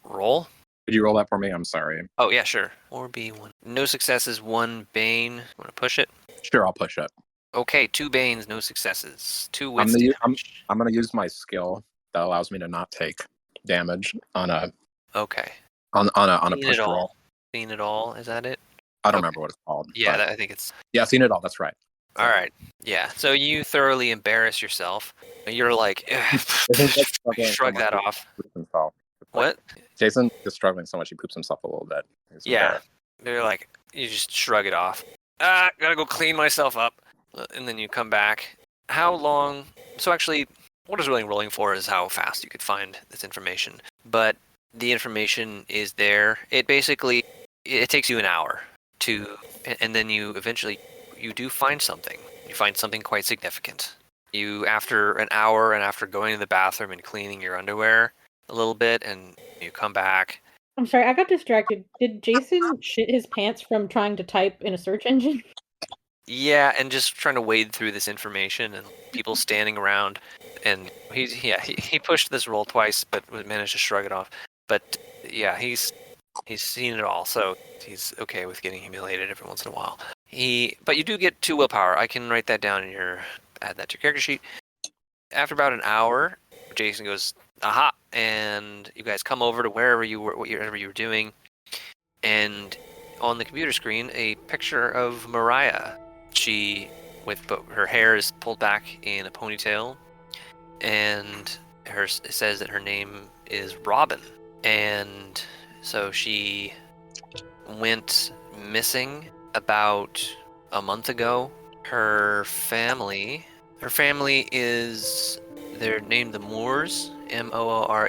roll. Could you roll that for me? I'm sorry. Oh yeah, sure. 4B1. No successes, 1 bane. Want to push it? Sure, I'll push it. Okay, 2 banes, no successes. 2 wits. I'm going to use my skill that allows me to not take damage on a Okay. on a push roll. Seen it all? Is that it? I don't remember what it's called. Yeah, I think it's. Yeah, seen it all. That's right. All right. Yeah. So you thoroughly embarrass yourself. You're like, shrug that off. What? Jason is struggling so much he poops himself a little bit. Yeah. They're like, you just shrug it off. Gotta go clean myself up. And then you come back. How long? So actually, what is really rolling for is how fast you could find this information. But the information is there. It takes you an hour and then you eventually do find something. You find something quite significant. After an hour and after going to the bathroom and cleaning your underwear a little bit, and you come back. I'm sorry, I got distracted. Did Jason shit his pants from trying to type in a search engine? Yeah, and just trying to wade through this information and people standing around. And he pushed this roll twice, but managed to shrug it off. But yeah, he's seen it all, so he's okay with getting humiliated every once in a while. But you do get 2 willpower. I can write that down add that to your character sheet. After about an hour, Jason goes, aha, and you guys come over to wherever you were doing, and on the computer screen, a picture of Mariah. Her hair is pulled back in a ponytail, and it says that her name is Robyn, and so she went missing about a month ago. Her family they're named the Moors, Moore,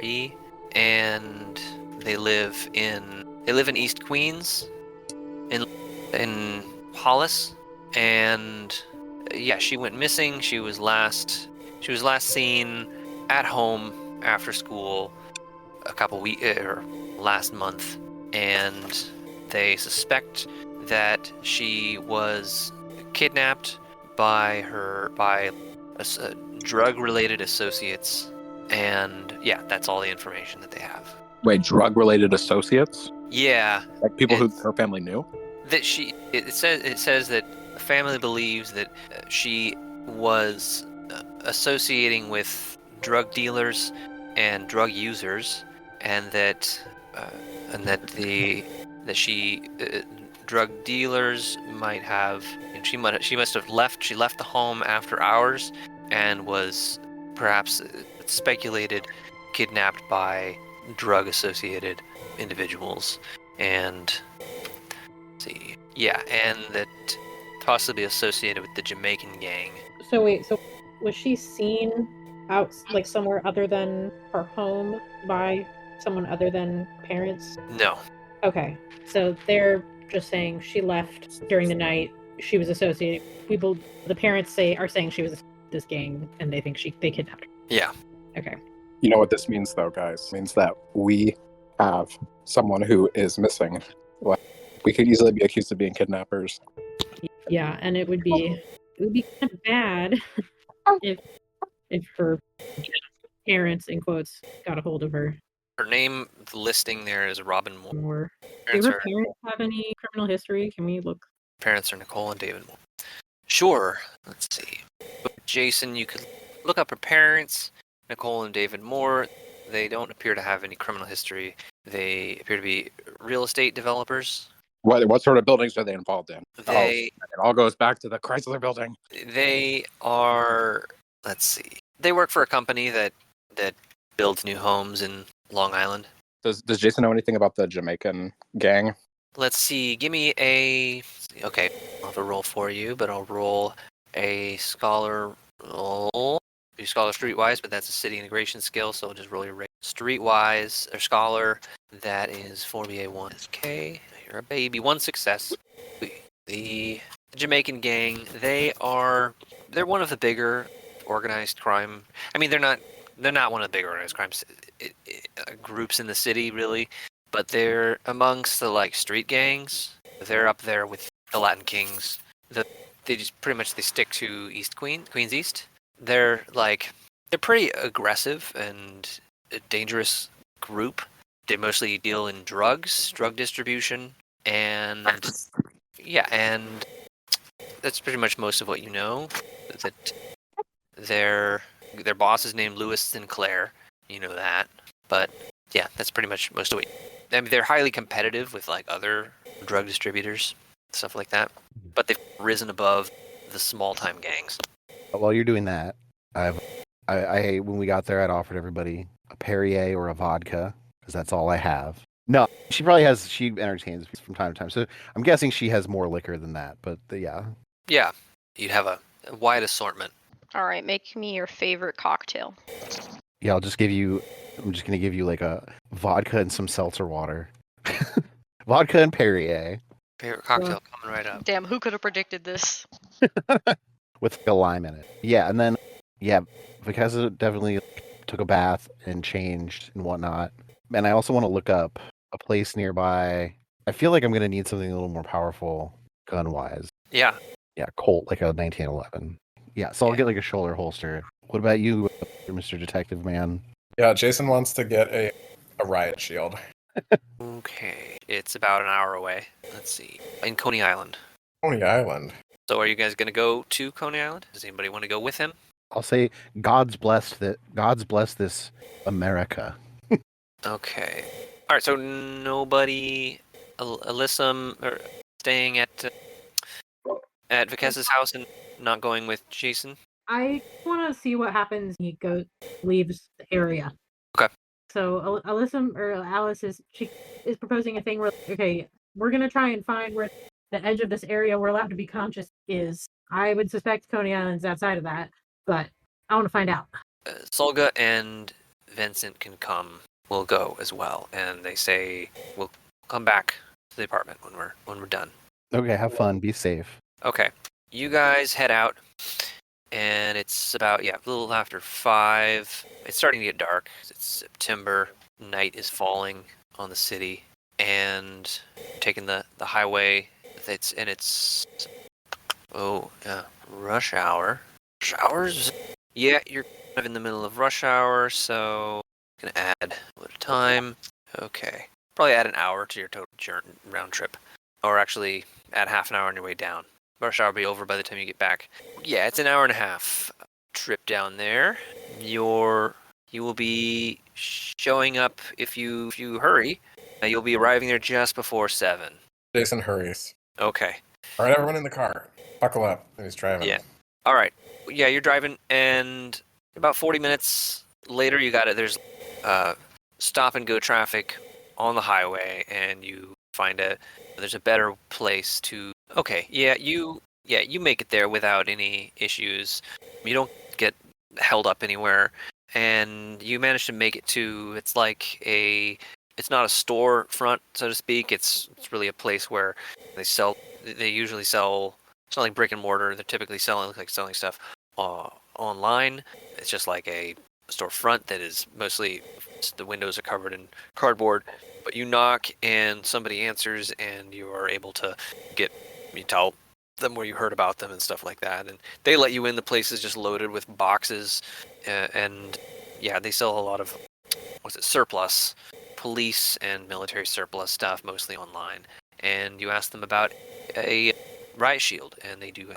and they live in East Queens, in Hollis, and yeah, she went missing. She was last seen at home after school a couple weeks or last month, and they suspect that she was kidnapped by drug-related associates, and yeah, that's all the information that they have. Wait, drug-related associates? Yeah, like people who her family knew. That it says that the family believes that she was associating with drug dealers and drug users, and that drug dealers might have. She must have left. She left the home after hours, and was perhaps speculated kidnapped by drug-associated individuals, and and that possibly associated with the Jamaican gang. So wait, so was she seen out like somewhere other than her home by someone other than parents? No. Okay, so they're just saying she left during the night. She was associated. The parents are saying she was this gang, and they think they kidnapped her. Yeah. Okay. You know what this means, though, guys? It means that we have someone who is missing. Well, we could easily be accused of being kidnappers. Yeah, and it would be kind of bad if her parents, in quotes, got a hold of her. Her name, the listing there is Robyn Moore. Do her parents have any criminal history? Can we look? Parents are Nicole and David Moore. Sure. Let's see. Jasen, you could look up her parents, Nicole and David Moore. They don't appear to have any criminal history. They appear to be real estate developers. What sort of buildings are they involved in? It all goes back to the Chrysler building. They are. Let's see. They work for a company that builds new homes in Long Island. Does Jasen know anything about the Jamaican gang? Let's see. Give me a. Okay, I'll have a roll for you, but I'll roll a scholar roll. You scholar streetwise, but that's a city integration skill, so I'll just roll your rate. Streetwise or scholar, that is 4BA1. Okay, you're a baby. 1 success. The Jamaican gang, they're one of the bigger organized crime. I mean, they're not one of the big organized crime groups in the city, really, but they're amongst the street gangs. They're up there with the Latin Kings. They stick to Queens East. They're pretty aggressive and a dangerous group. They mostly deal in drug distribution, and and that's pretty much most of what you know. That their boss is named Louis Sinclair. You know that, but yeah, that's pretty much most of it. I mean, they're highly competitive with other drug distributors, stuff like that, but they've risen above the small-time gangs. While you're doing that, when we got there, I'd offered everybody a Perrier or a vodka because that's all I have. No, she entertains from time to time, so I'm guessing she has more liquor than that. But yeah. Yeah, you'd have a wide assortment. All right, make me your favorite cocktail. Yeah, I'm just gonna give you a vodka and some seltzer water. Vodka and Perrier. Favorite cocktail coming right up. Damn, who could have predicted this? With a lime in it. Yeah, and then Vikasa definitely took a bath and changed and whatnot. And I also want to look up a place nearby. I feel like I'm gonna need something a little more powerful gun wise. Yeah. Yeah, Colt, like a 1911. Yeah, so I'll get a shoulder holster. What about you, Mr. Detective Man? Yeah, Jasen wants to get a riot shield. Okay, it's about an hour away. Let's see. In Coney Island. Coney Island. So are you guys going to go to Coney Island? Does anybody want to go with him? I'll say God's bless this America. Okay. All right, so nobody Alyssum or staying at Vikesa's house and not going with Jasen? I want to see what happens when he leaves the area. Okay. So Alyssum or Alice is proposing a thing where we're gonna try and find where the edge of this area we're allowed to be conscious is. I would suspect Coney Island's outside of that, but I want to find out. Solga and Vincent can come. We'll go as well, and they say we'll come back to the apartment when we're done. Okay, have fun. Be safe. Okay, you guys head out, and it's about a little after 5. It's starting to get dark. It's September. Night is falling on the city, and taking the highway. It's rush hour. Rush hours? Yeah, you're kind of in the middle of rush hour, so gonna add a little time. Okay, probably add an hour to your total round trip, or actually add half an hour on your way down. Rush hour will be over by the time you get back. Yeah, it's an hour and a half trip down there. You will be showing up if you hurry. You'll be arriving there just before 7. Jasen hurries. Okay. All right, everyone in the car. Buckle up. He's driving. Yeah. All right. Yeah, you're driving, and about 40 minutes later, you got it. There's stop and go traffic on the highway, and you find there's a better place to. Okay, you make it there without any issues. You don't get held up anywhere, and you manage to make it to. It's like it's not a storefront, so to speak. It's really a place where they usually sell. It's not like brick and mortar. They're typically selling stuff online. It's just like a storefront that is mostly the windows are covered in cardboard. But you knock and somebody answers, and you are able to you tell them where you heard about them and stuff like that, and they let you in. The place is just loaded with boxes, and yeah, they sell a lot of surplus police and military surplus stuff, mostly online. And you ask them about a riot shield, and they do.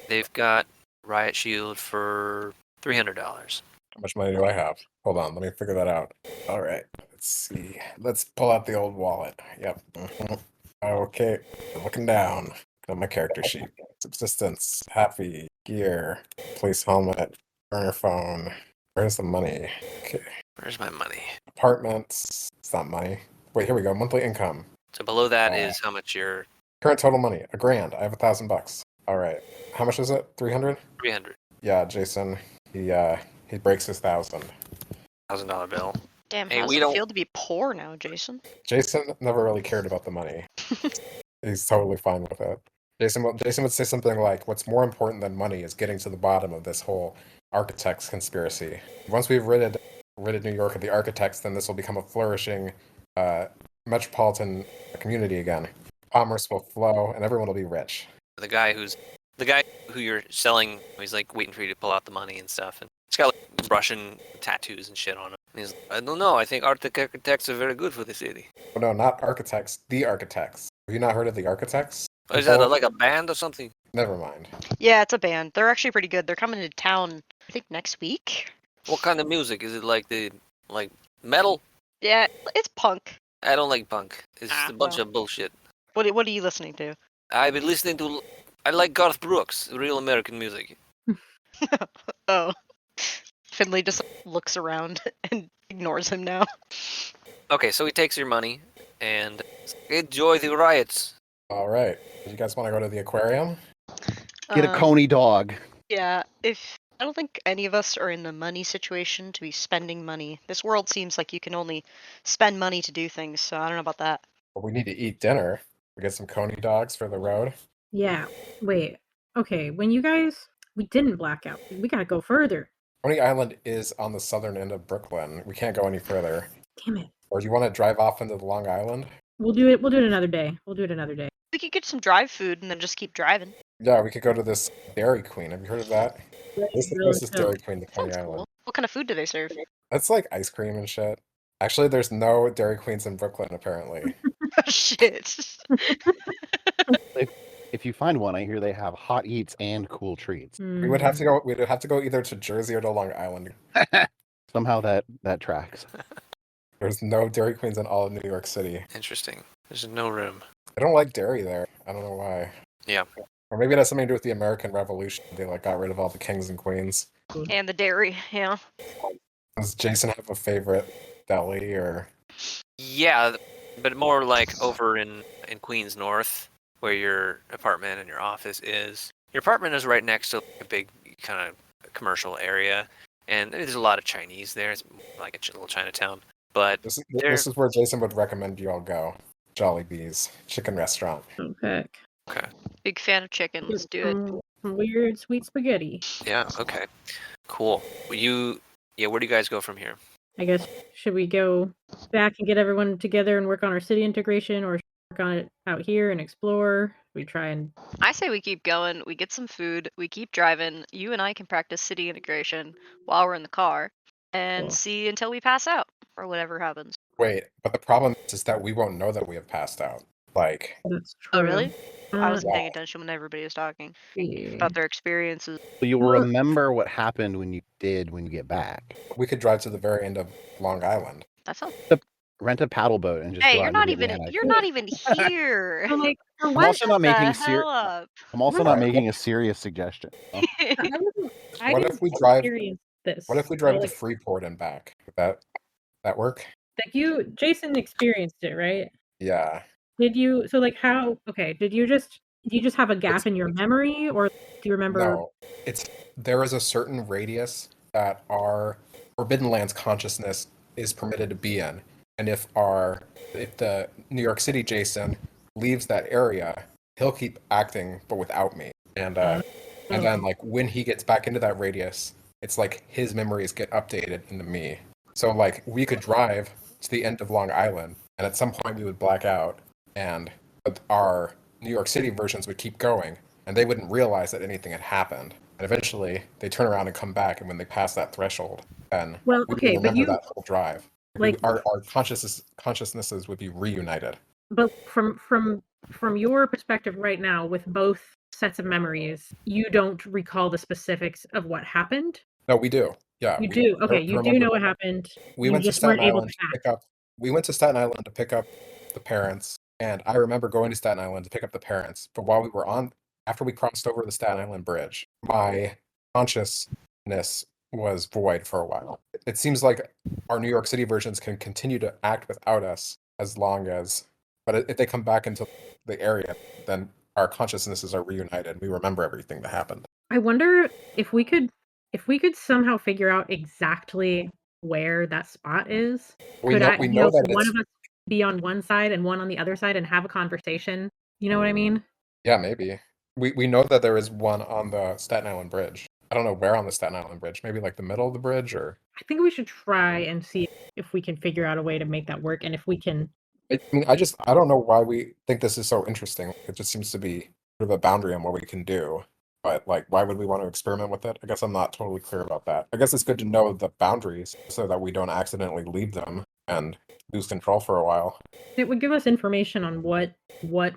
They've got riot shield for $300. How much money do I have? Hold on, let me figure that out. All right, let's see. Let's pull out the old wallet. Yep. Okay, looking down on my character sheet. Subsistence, happy, gear, police helmet, burner phone. Where's the money? Okay. Where's my money? Apartments. It's not money. Wait, here we go. Monthly income. So below that is how much your current total money. $1,000. I have $1,000. All right. How much is it? 300. 300. Yeah, Jason. He breaks his $1,000 bill. Damn, how does it feel to be poor now, Jason? Jason never really cared about the money. He's totally fine with it. Jason would say something like, "What's more important than money is getting to the bottom of this whole architects conspiracy. Once we've ridded New York of the architects, then this will become a flourishing metropolitan community again. Commerce will flow, and everyone will be rich." The guy who you're selling, he's like waiting for you to pull out the money and stuff, and he's got like Russian tattoos and shit on him. And he's like, "I don't know. I think architects are very good for the city." Oh, no, not architects. The architects. Have you not heard of the architects? Oh, is that like a band or something? Never mind. Yeah, it's a band. They're actually pretty good. They're coming to town, I think, next week. What kind of music? Is it like metal? Yeah, it's punk. I don't like punk. It's just a bunch of bullshit. What are you listening to? I've been listening to. I like Garth Brooks, real American music. Oh. Finley just looks around and ignores him now. Okay, so he takes your money and enjoy the riots. All right. Do you guys want to go to the aquarium? Get a coney dog. Yeah, I don't think any of us are in the money situation to be spending money. This world seems like you can only spend money to do things, so I don't know about that. Well, we need to eat dinner. We get some coney dogs for the road. Yeah. Wait. Okay. We didn't black out. We gotta go further. Coney Island is on the southern end of Brooklyn. We can't go any further. Damn it. Or do you want to drive off into the Long Island? We'll do it another day. We could get some drive food and then just keep driving. Yeah, we could go to this Dairy Queen. Have you heard of that? This is the closest Dairy Queen to Coney Sounds Island. cool. What kind of food do they serve? It's like ice cream and shit. Actually, there's no Dairy Queens in Brooklyn, apparently. Oh, shit. If you find one, I hear they have hot eats and cool treats. We'd have to go either to Jersey or to Long Island. Somehow that tracks. There's no Dairy Queens in all of New York City. Interesting. There's no room. I don't like dairy there. I don't know why. Yeah. Or maybe it has something to do with the American Revolution. They got rid of all the kings and queens. And the dairy, yeah. Does Jason have a favorite deli or? Yeah, but more like over in Queens North, where your apartment and your office is. Your apartment is right next to a big kind of commercial area, and there's a lot of Chinese there. It's like a little Chinatown. But This is where Jason would recommend you all go. Jollibee's Chicken Restaurant. Okay. Okay. Big fan of chicken. Let's do it. Some weird sweet spaghetti. Yeah. Okay. Cool. Where do you guys go from here? I guess, should we go back and get everyone together and work on our city integration, or work on it out here and explore? We try and... I say we keep going. We get some food. We keep driving. You and I can practice city integration while we're in the car and see until we pass out or whatever happens. Wait, but the problem is that we won't know that we have passed out. Like... That's true. Oh, really? I wasn't Yeah. paying attention when everybody was talking Yeah. about their experiences. So you'll remember what happened when you get back. We could drive to the very end of Long Island. That sounds. Rent a paddle boat and just Hey, go you're out not into even. the Atlantic. You're not even here. So, like, for I'm what? also not Shut the making hell up. I'm also not making a serious suggestion. I What didn't if we drive? experience this. What if we drive So, to like, Freeport and back? Would that That work? Like Jason experienced it, right? Yeah. Did you? So like how? Okay, did you just have a gap in your memory, or do you remember? No, there is a certain radius that our Forbidden Lands consciousness is permitted to be in, and if the New York City Jason leaves that area, he'll keep acting, but without me. And then like when he gets back into that radius, it's like his memories get updated into me. So like we could drive to the end of Long Island, and at some point we would black out, and our New York City versions would keep going, and they wouldn't realize that anything had happened. And eventually, they turn around and come back, and when they pass that threshold, then we would remember that whole drive. Like our consciousnesses would be reunited. But from your perspective right now, with both sets of memories, you don't recall the specifics of what happened? No, we do. Yeah, you do. Okay, you do know what happened. We went to Staten Island to pick up. We went to Staten Island to pick up the parents, and I remember going to Staten Island to pick up the parents. But while we were after we crossed over the Staten Island Bridge, my consciousness was void for a while. It seems like our New York City versions can continue to act without us as long as, but if they come back into the area, then our consciousnesses are reunited. We remember everything that happened. I wonder if we could somehow figure out exactly where that spot is. We know that one of us be on one side and one on the other side and have a conversation. You know what I mean? Yeah, maybe. We know that there is one on the Staten Island Bridge. I don't know where on the Staten Island Bridge. Maybe like the middle of the bridge, or I think we should try and see if we can figure out a way to make that work, and if we can. I mean, I don't know why we think this is so interesting. It just seems to be sort of a boundary on what we can do. But like, why would we want to experiment with it? I guess I'm not totally clear about that. I guess it's good to know the boundaries so that we don't accidentally leave them and lose control for a while. It would give us information on what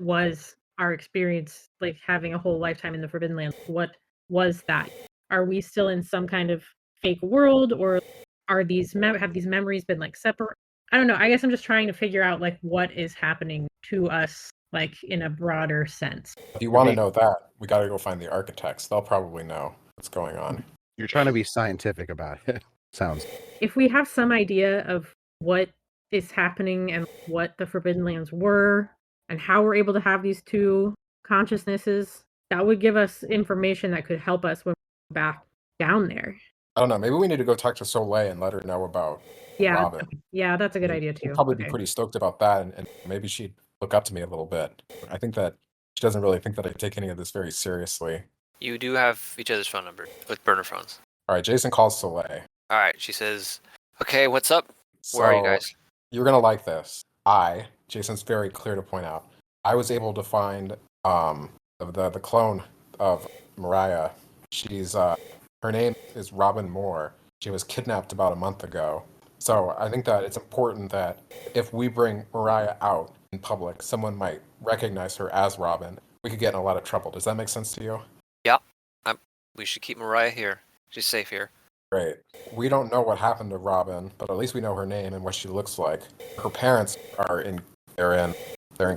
was our experience, like having a whole lifetime in the Forbidden Lands. What was that? Are we still in some kind of fake world, or are have these memories been like separate? I don't know. I guess I'm just trying to figure out like what is happening to us, like in a broader sense. If you want to know that, we got to go find the architects. They'll probably know what's going on. You're trying to be scientific about it. Sounds. If we have some idea of what is happening and what the Forbidden Lands were and how we're able to have these two consciousnesses, that would give us information that could help us when we're back down there. I don't know. Maybe we need to go talk to Soleil and let her know about Robyn. Yeah, that's a good idea too. She'd probably be pretty stoked about that, and maybe she'd look up to me a little bit. I think that she doesn't really think that I take any of this very seriously. You do have each other's phone number with burner phones. All right, Jason calls Soleil. All right, she says, "Okay, what's up? Where are you guys?" You're gonna like this. Jason's very clear to point out, I was able to find the clone of Mariah. She's her name is Robyn Moore. She was kidnapped about a month ago. So I think that it's important that if we bring Mariah out in public, someone might recognize her as Robyn. We could get in a lot of trouble. Does that make sense to you? Yeah. We should keep Mariah here. She's safe here. Great. We don't know what happened to Robyn, but at least we know her name and what she looks like. Her parents are in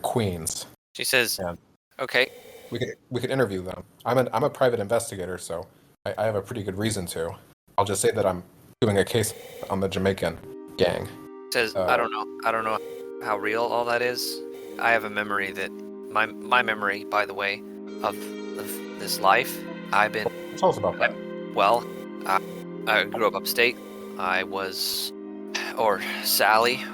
Queens. She says, and "Okay." We could interview them. I'm a private investigator, so I have a pretty good reason to. I'll just say that I'm doing a case on the Jamaican gang. Says, I don't know how real all that is. I have a memory that my memory, by the way, of this life. I've been. Tell us about that. Well, I grew up upstate. Sally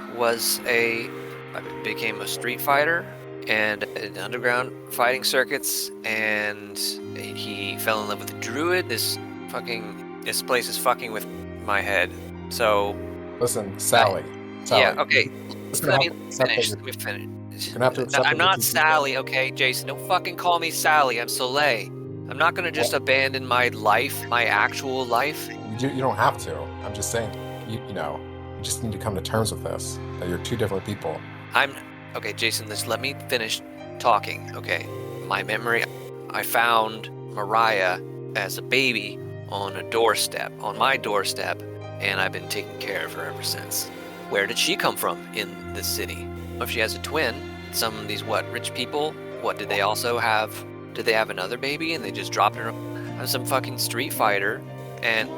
became a street fighter and in underground fighting circuits, and he fell in love with a druid. This place is fucking with my head. So listen, Sally. Yeah, okay. Let me finish. You're gonna have to accept I'm not Sally, okay, Jason? Don't fucking call me Sally. I'm Soleil. I'm not gonna just abandon my life, my actual life. You don't have to. I'm just saying, you just need to come to terms with this. That you're two different people. Okay, Jason, just let me finish talking, okay? My memory, I found Mariah as a baby on my doorstep, and I've been taking care of her ever since. Where did she come from in this city? If she has a twin, some of these rich people, did they also have? Did they have another baby and they just dropped her on some fucking street fighter? And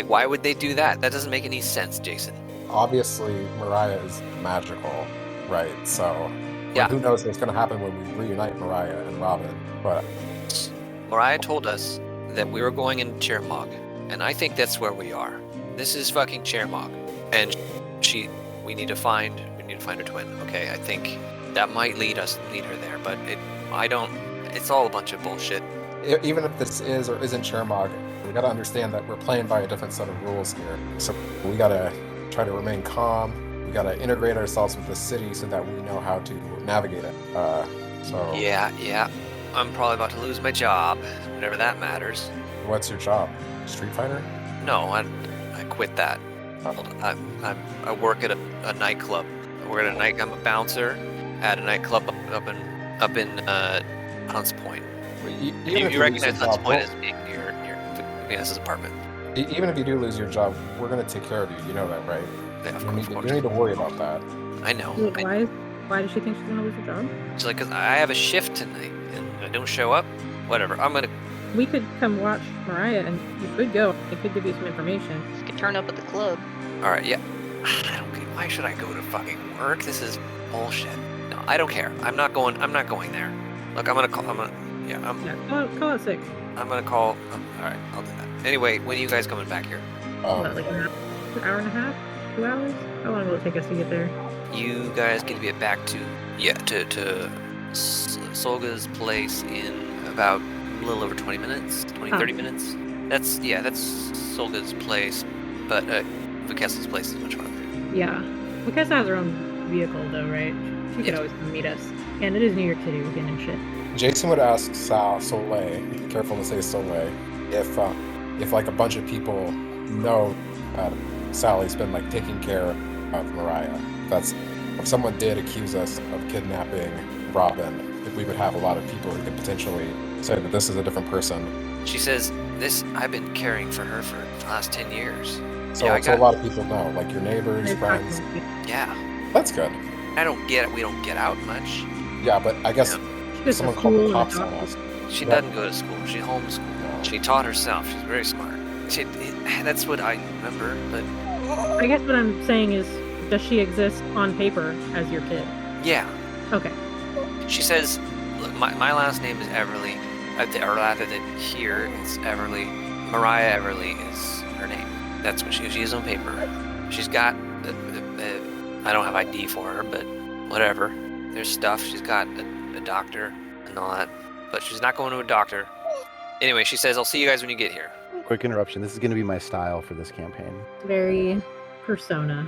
why would they do that? That doesn't make any sense, Jason. obviously Mariah is magical, right? So, Yeah. who knows what's going to happen when we reunite Mariah and Robyn? But Mariah told us that we were going in Chermog, and I think that's where we are. This is fucking Chermog, and we need to find her twin. Okay, I think that might lead her there, but it's all a bunch of bullshit. even if this is or isn't Chermog, we got to understand that we're playing by a different set of rules here. So we got to try to remain calm. We got to integrate ourselves with the city so that we know how to navigate it. Yeah. I'm probably about to lose my job, whatever that matters. What's your job? Street fighter? No, I quit that. I work at a nightclub. I'm a bouncer at a nightclub up in Hunts Point. You recognize Hunts Point as being your Venus's apartment. Even if you do lose your job, we're going to take care of you. You know that, right? Yeah, of You course. don't need to worry about that. I know. Why does she think she's gonna lose her job? It's like, 'cause I have a shift tonight, and I don't show up. Whatever. We could come watch Mariah, and you could go. I could give you some information. You could turn up at the club. All right. Yeah. I don't care. Why should I go to fucking work? This is bullshit. No, I don't care. I'm not going there. Look, Call it 6. I'm gonna call. All right, I'll do that. Anyway, when are you guys coming back here? What, like an hour and a half? 2 hours? How long will it take us to get there? You guys get to get back to Solga's place in about a little over 20 minutes, 30 minutes. That's Solga's place, but Vikessa's place is much farther. Yeah. Vikessa has her own vehicle, though, right? She could always come meet us. And it is New York City weekend and shit. Jason would ask Soleil, be careful to say Soleil, if like a bunch of people know Sally's been like taking care of Mariah. If someone did accuse us of kidnapping Robyn, if we would have a lot of people who could potentially say that this is a different person. She says, I've been caring for her for the last 10 years. So, a lot of people know, like your neighbors, friends. Yeah. That's good. We don't get out much. Yeah, but I guess someone called the cops on us. She doesn't go to school. She homeschooled. No. She taught herself. She's very smart. That's what I remember, but... I guess what I'm saying is, does she exist on paper as your kid? Yeah. Okay. She says, look, my last name is Everly. Or rather than here, it's Everly. Mariah Everly is her name. That's what she is on paper. She's got... I don't have ID for her, but whatever. There's stuff. She's got a doctor and all that. But she's not going to a doctor. Anyway, she says, I'll see you guys when you get here. Quick interruption. This is going to be my style for this campaign. Very persona.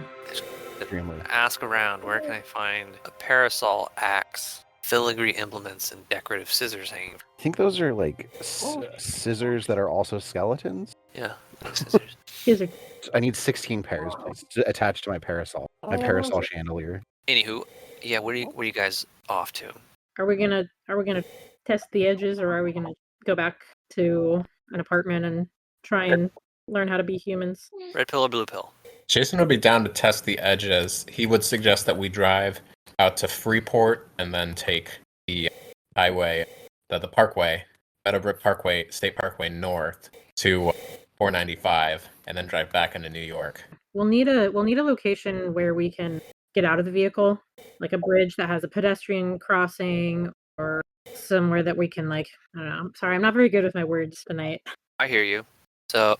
Extremely. Ask around. Where can I find a parasol, axe, filigree implements, and decorative scissors hanging? I think those are like scissors that are also skeletons. Yeah, scissors. Scissors. I need 16 pairs, please, attached to my parasol. My parasol chandelier. Anywho, yeah, where are you guys off to? Are we gonna test the edges, or are we gonna go back to an apartment and try and learn how to be humans? Red pill or blue pill? Jason would be down to test the edges. He would suggest that we drive out to Freeport and then take the highway, the Parkway, Meadowbrook Parkway, State Parkway North to 495, and then drive back into New York. We'll need a location where we can get out of the vehicle, like a bridge that has a pedestrian crossing, or somewhere that we can, like, I don't know. I'm sorry, I'm not very good with my words tonight. I hear you. So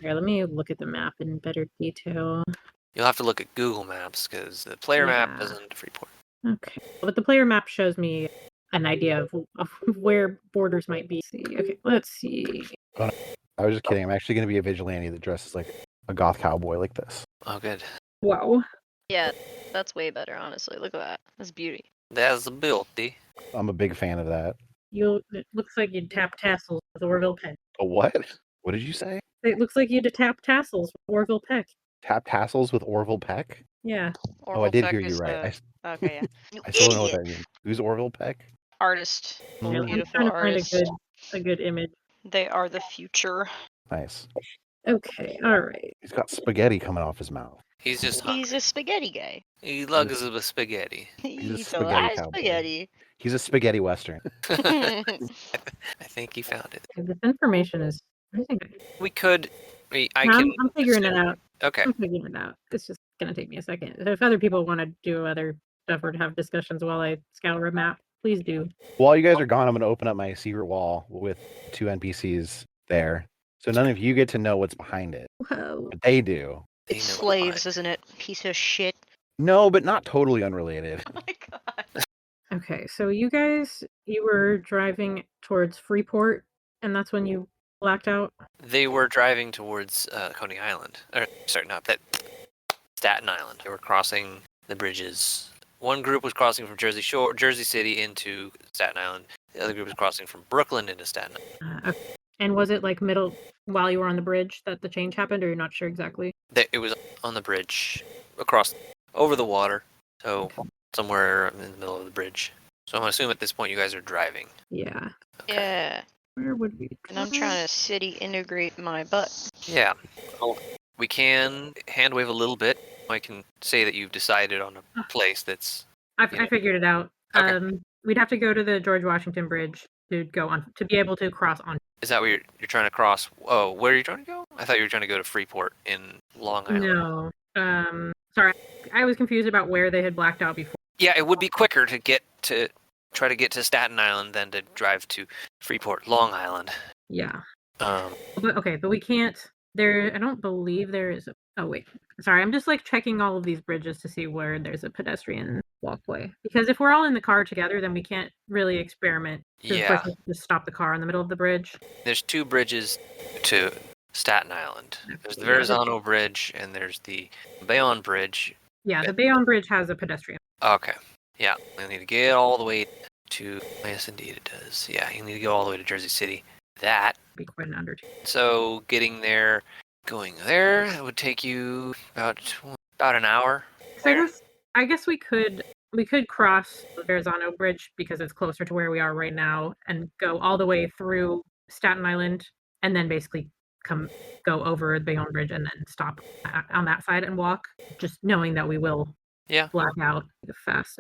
Here, let me look at the map in better detail. you'll have to look at Google Maps because the player map doesn't Freeport. Okay, but the player map shows me an idea of where borders might be. Okay, let's see. I was just kidding. I'm actually going to be a vigilante that dresses like a goth cowboy like this. Oh, good. Wow. Yeah, that's way better, honestly. Look at that. That's beauty. That's the beauty. I'm a big fan of that. It looks like you'd tap tassels with Orville Peck. A what? What did you say? It looks like you'd tap tassels with Orville Peck. Tap tassels with Orville Peck? Yeah. I did hear you right. Okay, yeah. I still don't know what that means. Who's Orville Peck? Artist. Yeah, I'm Beautiful trying to artist. find a good image. They are the future. Nice. Okay, alright. He's got spaghetti coming off his mouth. He's just hungry. He's a spaghetti guy. He loves the spaghetti. He's spaghetti a lot of cowboy. spaghetti. He's a spaghetti western. I think he found it. This information is... We could. I'm I'm figuring it out. Okay. I'm figuring it out. It's just gonna take me a second. If other people want to do other stuff or to have discussions while I scour a map, please do. While you guys are gone, I'm going to open up my secret wall with 2 NPCs there. So none of you get to know what's behind it. Whoa. But they do. They It's know slaves, why. isn't it? Piece of shit. No, but not totally unrelated. Oh my god. Okay, so you were driving towards Freeport, and that's when you blacked out? They were driving towards Coney Island. Or, sorry, not that. Staten Island. They were crossing the bridges. One group was crossing from Jersey City into Staten Island. The other group was crossing from Brooklyn into Staten Island. Okay. And was it like middle while you were on the bridge that the change happened, or you're not sure exactly? It was on the bridge, across, over the water. So somewhere in the middle of the bridge. So I'm assuming at this point you guys are driving. Yeah. Okay. Yeah. Where would we? And I'm trying to city integrate my butt. Yeah. Well, we can hand wave a little bit. I can say that you've decided on a place that's. I figured it out. Okay. We'd have to go to the George Washington Bridge to go on to be able to cross on. Is that where you're trying to cross? Oh, where are you trying to go? I thought you were trying to go to Freeport in Long Island. No. Sorry, I was confused about where they had blacked out before. Yeah, it would be quicker to try to get to Staten Island than to drive to Freeport, Long Island. Yeah. Um, But we can't. I don't believe there is. Oh wait, sorry. I'm just like checking all of these bridges to see where there's a pedestrian walkway. Because if we're all in the car together, then we can't really experiment. Yeah. Just stop the car in the middle of the bridge. There's 2 bridges to Staten Island. There's the Verrazano Bridge and there's the Bayonne Bridge. Yeah, the Bayonne Bridge has a pedestrian. Okay. Yeah, we need to get all the way to. Yes, indeed it does. Yeah, you need to go all the way to Jersey City. That. Be quite an undertaking. So going there, it would take you about an hour. So I guess we could cross the Verrazano Bridge because it's closer to where we are right now, and go all the way through Staten Island, and then basically go over the Bayonne Bridge and then stop on that side and walk, just knowing that we will black out fast.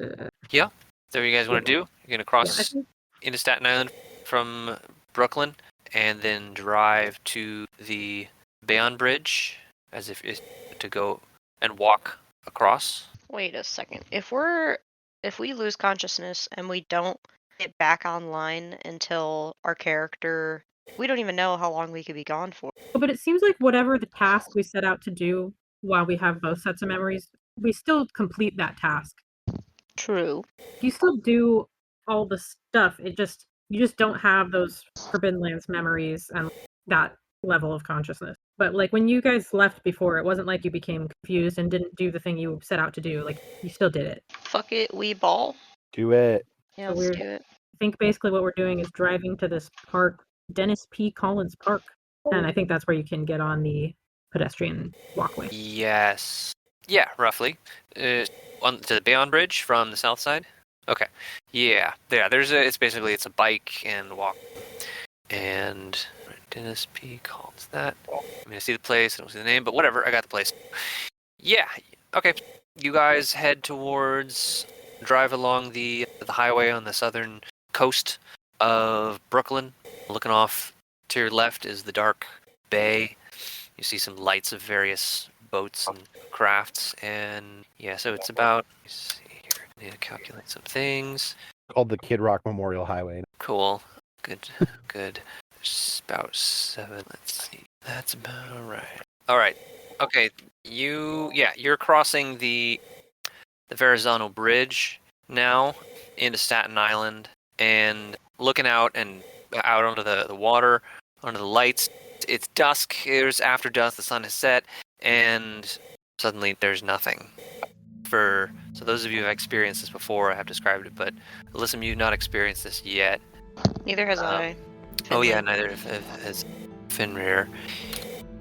Yeah. So what you guys want to do? You're going to cross Yeah, into Staten Island from Brooklyn and then drive to the Bayonne Bridge as if it's to go and walk across. Wait a second. If we lose consciousness and we don't get back online until our character, we don't even know how long we could be gone for. But it seems like whatever the task we set out to do while we have both sets of memories, we still complete that task. True. You still do all the stuff. You just don't have those Forbidden Lands memories and that level of consciousness. But like when you guys left before, it wasn't like you became confused and didn't do the thing you set out to do. Like you still did it. Fuck it, we ball. Do it. Yeah, So let's do it. I think basically what we're doing is driving to this park, Dennis P. Collins Park. And I think that's where you can get on the pedestrian walkway. Yes. Yeah, roughly. On to the Bayonne Bridge from the south side. Okay. Yeah. It's a bike and walk. And Dennis P. calls that. I mean, I see the place. I don't see the name, but whatever. I got the place. Yeah. Okay. You guys drive along the highway on the southern coast of Brooklyn. Looking off to your left is the dark bay. You see some lights of various boats and crafts, and yeah, so it's about. Let's see here. I need to calculate some things. Called the Kid Rock Memorial Highway. Cool. Good. Good. There's about 7. Let's see. That's about right. All right. Okay. You're crossing the Verrazano Bridge now into Staten Island and looking out onto the water, onto the lights. It's dusk. It's after dusk. The sun has set, and suddenly there's nothing. So those of you who have experienced this before, I have described it, but Alyssum, you've not experienced this yet. Neither has I. Oh yeah, neither has Fenrir.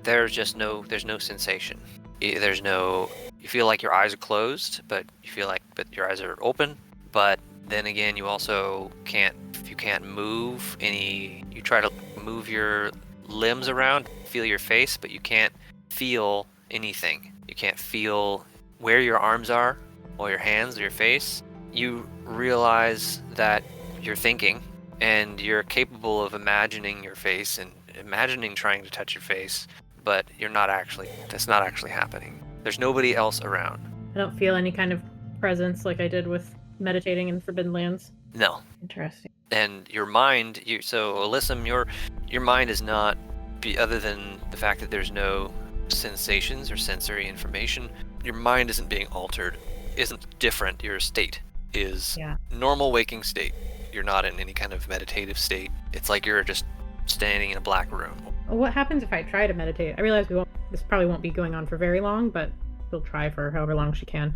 There's no sensation. You feel like your eyes are closed, but your eyes are open. But then again, you also can't move any. You try to move your limbs around, feel your face, but you can't feel anything. You can't feel where your arms are, or your hands, or your face. You realize that you're thinking, and you're capable of imagining your face and imagining trying to touch your face, but that's not actually happening. There's nobody else around. I don't feel any kind of presence like I did with meditating in Forbidden Lands. No. Interesting. And your mind, so Alyssum, your mind is not, other than the fact that there's no sensations or sensory information, your mind isn't being altered, isn't different. Your state is normal waking state. You're not in any kind of meditative state. It's like you're just standing in a black room. What happens if I try to meditate? I realize this probably won't be going on for very long, but we'll try for however long she can.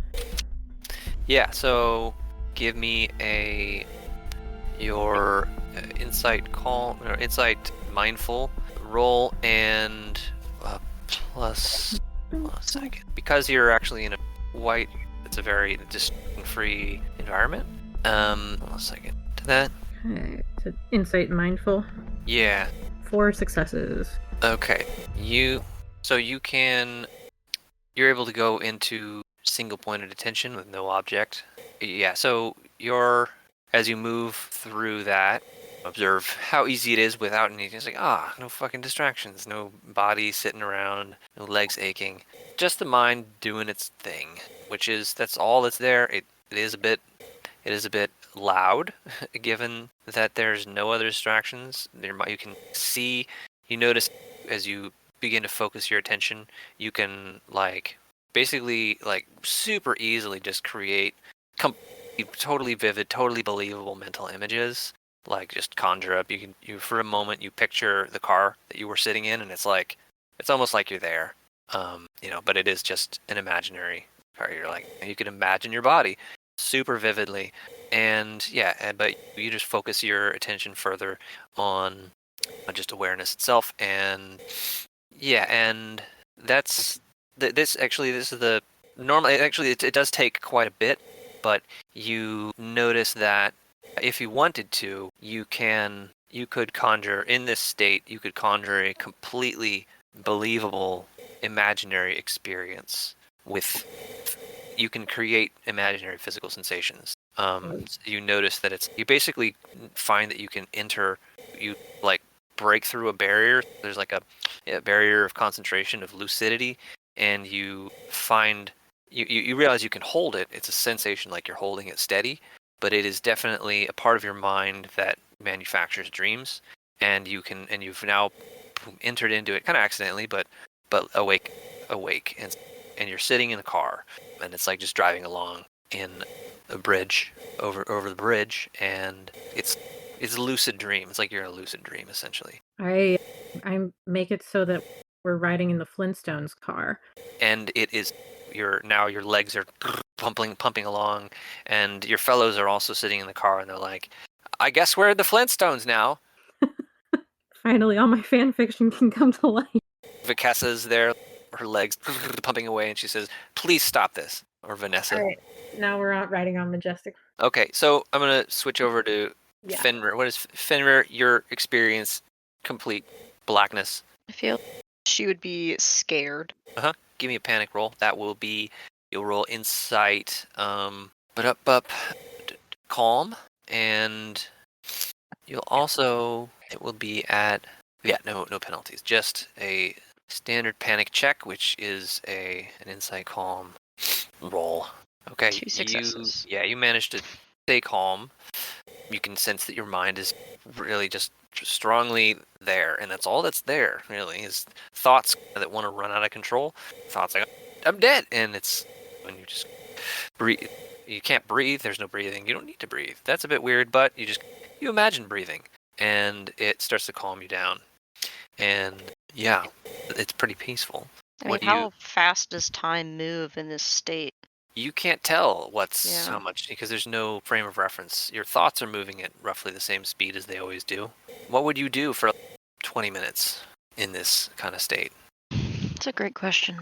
Yeah, so give me your insight calm or insight mindful roll and plus 1 second, because you're actually in a white. It's a very distraction-free environment. 1 second to that. Okay, so insight mindful. Yeah. 4 successes. Okay. You're able to go into single pointed attention with no object. Yeah, so as you move through that, observe how easy it is without anything. It's like, no fucking distractions, no body sitting around, no legs aching. Just the mind doing its thing, that's all that's there. It is a bit loud, given that there's no other distractions. You notice as you begin to focus your attention, you can basically super easily just create totally vivid, totally believable mental images. Just conjure up. You for a moment you picture the car that you were sitting in, and it's almost like you're there. But it is just an imaginary car. You can imagine your body super vividly, but you just focus your attention further on just awareness itself, and that's this is the normal. It does take quite a bit, but you notice that if you wanted to, you could conjure in this state. You could conjure a completely believable imaginary experience you can create imaginary physical sensations. You notice that you basically find that you can break through a barrier. There's a barrier of concentration, of lucidity, and you find you realize you can hold it. It's a sensation like you're holding it steady, but it is definitely a part of your mind that manufactures dreams, and you've now entered into it kind of accidentally, but awake, and you're sitting in a car, and it's like just driving along in a bridge over the bridge, and it's a lucid dream. It's like you're in a lucid dream essentially. I make it so that we're riding in the Flintstones car, and it is your legs are pumping along, and your fellows are also sitting in the car, and they're like, I guess we're the Flintstones now. Finally, all my fan fiction can come to life. Vicessa's there, her legs pumping away, and she says, please stop this. Or Vanessa. All right, now we're out riding on Majestic. Okay, so I'm going to switch over to Fenrir. What is Fenrir, your experience? Complete blackness. I feel she would be scared. Give me a panic roll. That will be, you'll roll insight, calm, and you'll also, it will be at, no penalties, just a standard panic check, which is an insight calm roll. Okay. 2 successes. You managed to stay calm. You can sense that your mind is really just strongly there, and that's all that's there, really, is thoughts that want to run out of control. Thoughts like, I'm dead, and it's when you just breathe. You can't breathe. There's no breathing. You don't need to breathe. That's a bit weird, but you imagine breathing, and it starts to calm you down. And it's pretty peaceful. How fast does time move in this state? You can't tell how much, because there's no frame of reference. Your thoughts are moving at roughly the same speed as they always do. What would you do for 20 minutes in this kind of state? That's a great question.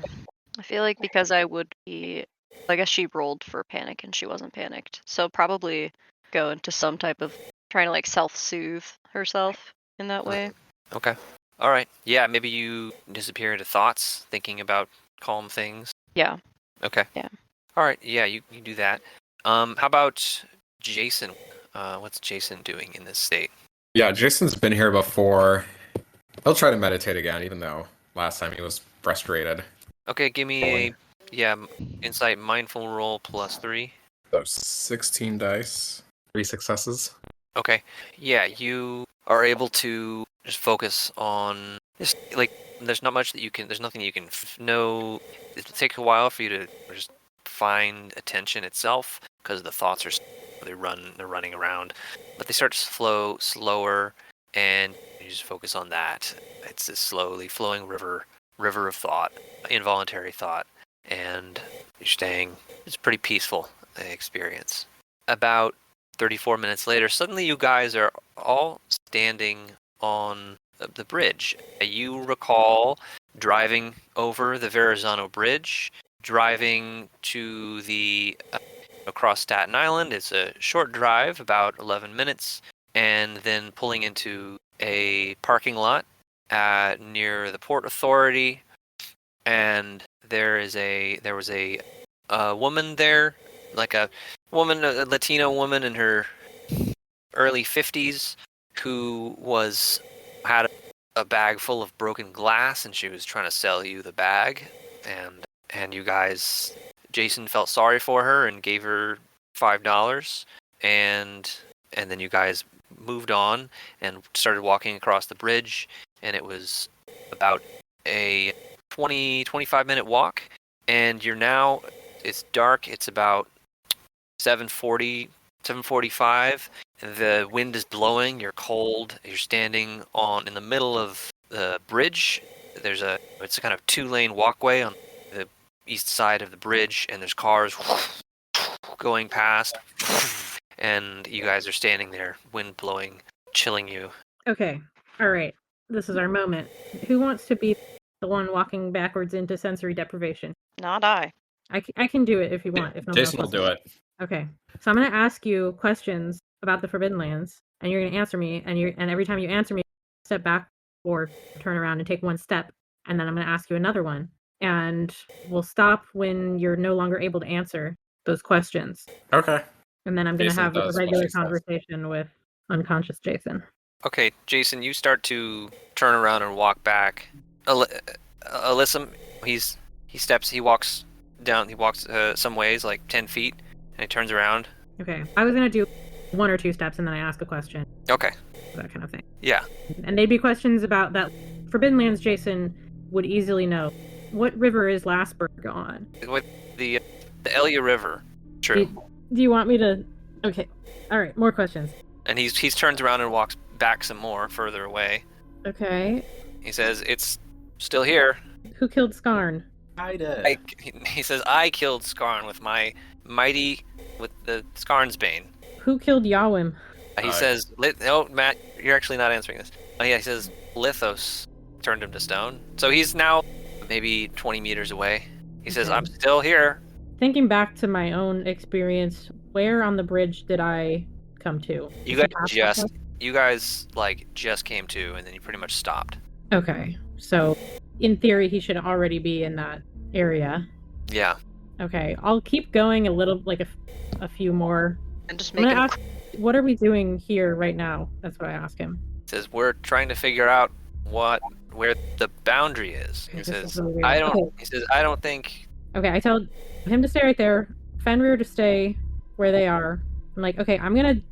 I feel like because I would be, I guess she rolled for panic and she wasn't panicked. So probably go into some type of trying to self-soothe herself in that way. Okay. All right. Yeah, maybe you disappear into thoughts, thinking about calm things. Yeah. Okay. Yeah. All right. Yeah, you do that. How about Jasen? What's Jasen doing in this state? Yeah, Jason's been here before. He'll try to meditate again, even though last time he was frustrated. Okay, give me insight mindful roll +3. So 16 dice, 3 successes. Okay. Yeah, you are able to just focus on just like there's not much that you can. There's nothing you can know. It takes a while for you to just find attention itself because the thoughts are they're running around, but they start to flow slower, and you just focus on that. It's this slowly flowing river of thought, involuntary thought, and you're staying. It's a pretty peaceful experience. About 34 minutes later, suddenly you guys are all standing on the bridge. You recall driving over the Verrazano Bridge, driving to the across Staten Island. It's a short drive, about 11 minutes, and then pulling into a parking lot near the Port Authority. And there was a woman there, like a Latino woman in her early 50s, who had a bag full of broken glass, and she was trying to sell you the bag, and you guys, Jasen felt sorry for her and gave her $5, and then you guys moved on and started walking across the bridge, and it was about a 25 minute walk, and it's dark. It's about 7:45. The wind is blowing. You're cold. You're standing in the middle of the bridge. It's a kind of 2-lane walkway on the east side of the bridge, and there's cars going past, and you guys are standing there, wind blowing, chilling you. Okay, all right. This is our moment. Who wants to be the one walking backwards into sensory deprivation? Not I. I can do it if you want. If no Jason will do it. Okay, so I'm going to ask you questions about the Forbidden Lands, and you're going to answer me, and every time you answer me, step back or turn around and take one step, and then I'm going to ask you another one, and we'll stop when you're no longer able to answer those questions. Okay. And then I'm going to Jason have a does regular what she says. conversation with unconscious Jason. Okay, Jasen, you start to turn around and walk back. Alyssum, he walks some ways, like 10 feet, and he turns around. Okay, I was going to do 1 or 2 steps, and then I ask a question. Okay. That kind of thing. Yeah. And they'd be questions about that Forbidden Lands Jason would easily know. What river is Lasberg on? With the Elia River. True. Do you want me to... Okay, all right, more questions. And he's turns around and walks back some more, further away. Okay. He says, "It's still here." Who killed Skarn? I did. He says, "I killed Skarn with the Skarn's Bane." Who killed Yawim? He says, "Oh, Matt, you're actually not answering this." Yeah, he says, "Lithos turned him to stone." So he's now maybe 20 meters away. He says, Okay. "I'm still here." Thinking back to my own experience, where on the bridge did I come to? You guys just came to, and then you pretty much stopped. Okay, so in theory, he should already be in that area. Yeah. Okay, I'll keep going a little, a few more. And just I'm make gonna him. ask, what are we doing here right now? That's what I ask him. He says, "We're trying to figure out where the boundary is." He This says, is really weird. "I don't." Okay. He says, "I don't think." Okay, I tell him to stay right there, Fenrir to stay where they are. I'm like, okay, I'm gonna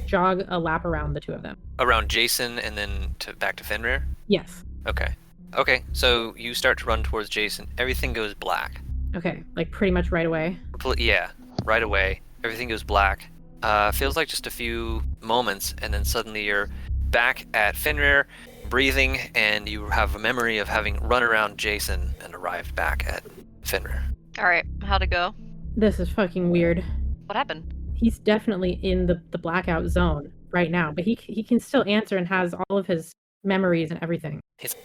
jog a lap around the two of them. Around Jasen and then back to Fenrir? Yes. Okay, so you start to run towards Jasen. Everything goes black. Okay, pretty much right away. Yeah, right away. Everything goes black. Feels like just a few moments, and then suddenly you're back at Fenrir, breathing, and you have a memory of having run around Jasen and arrived back at Fenrir. Alright, how'd it go? This is fucking weird. What happened? He's definitely in the blackout zone right now, but he can still answer and has all of his memories and everything.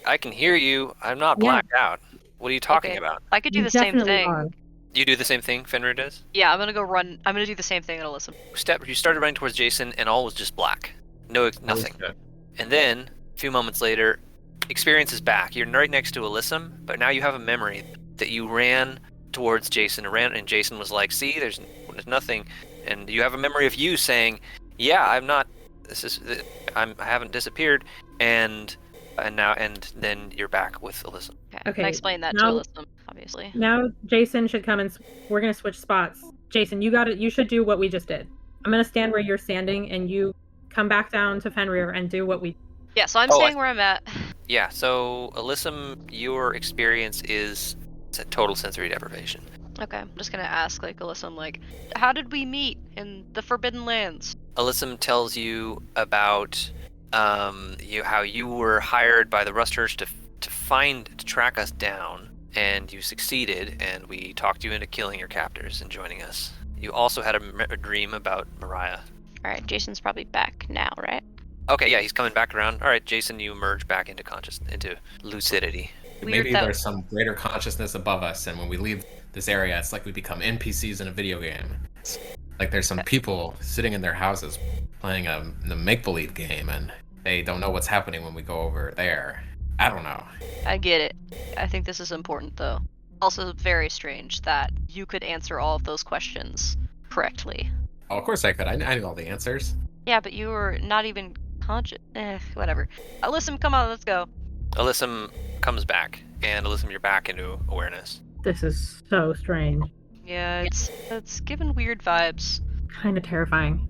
I can hear you. I'm not Yeah. blacked out. What are you talking Okay. about? I could do You the same definitely thing. are. You do the same thing Fenrir does? Yeah, I'm gonna go run. I'm gonna do the same thing at Alyssum. You started running towards Jasen, and all was just black. Nothing. Okay. And then, a few moments later, experience is back. You're right next to Alyssum, but now you have a memory that you ran towards Jasen, and Jasen was like, "See, there's nothing." And you have a memory of you saying, "Yeah, I'm not. I haven't disappeared." And and then you're back with Alyssum. Okay, I explain that now- to Alyssum, obviously. Now Jason should come and we're gonna switch spots. Jason, you should do what we just did. I'm gonna stand where you're standing, and you come back down to Fenrir and do what we. Yeah, so I'm Oh, staying where I'm at. Yeah, so Alyssum, your experience is total sensory deprivation. Okay, I'm just gonna ask, like, Alyssum, like, how did we meet in the Forbidden Lands? Alyssum tells you about how you were hired by the Rusters to track us down, and you succeeded, and we talked you into killing your captors and joining us. You also had a dream about Mariah. Alright, Jason's probably back now, right? Okay, yeah, he's coming back around. All right, Jason, you emerge back into into lucidity. Weird Maybe that- there's some greater consciousness above us, and when we leave this area, it's like we become NPCs in a video game. It's like there's some people sitting in their houses playing the make-believe game, and they don't know what's happening when we go over there. I don't know. I get it. I think this is important, though. Also, very strange that you could answer all of those questions correctly. Oh, of course I could. I knew all the answers. Yeah, but you were not even conscious. Whatever. Alyssum, come on, let's go. Alyssum comes back, and Alyssum, you're back into awareness. This is so strange. Yeah, it's given weird vibes. Kind of terrifying.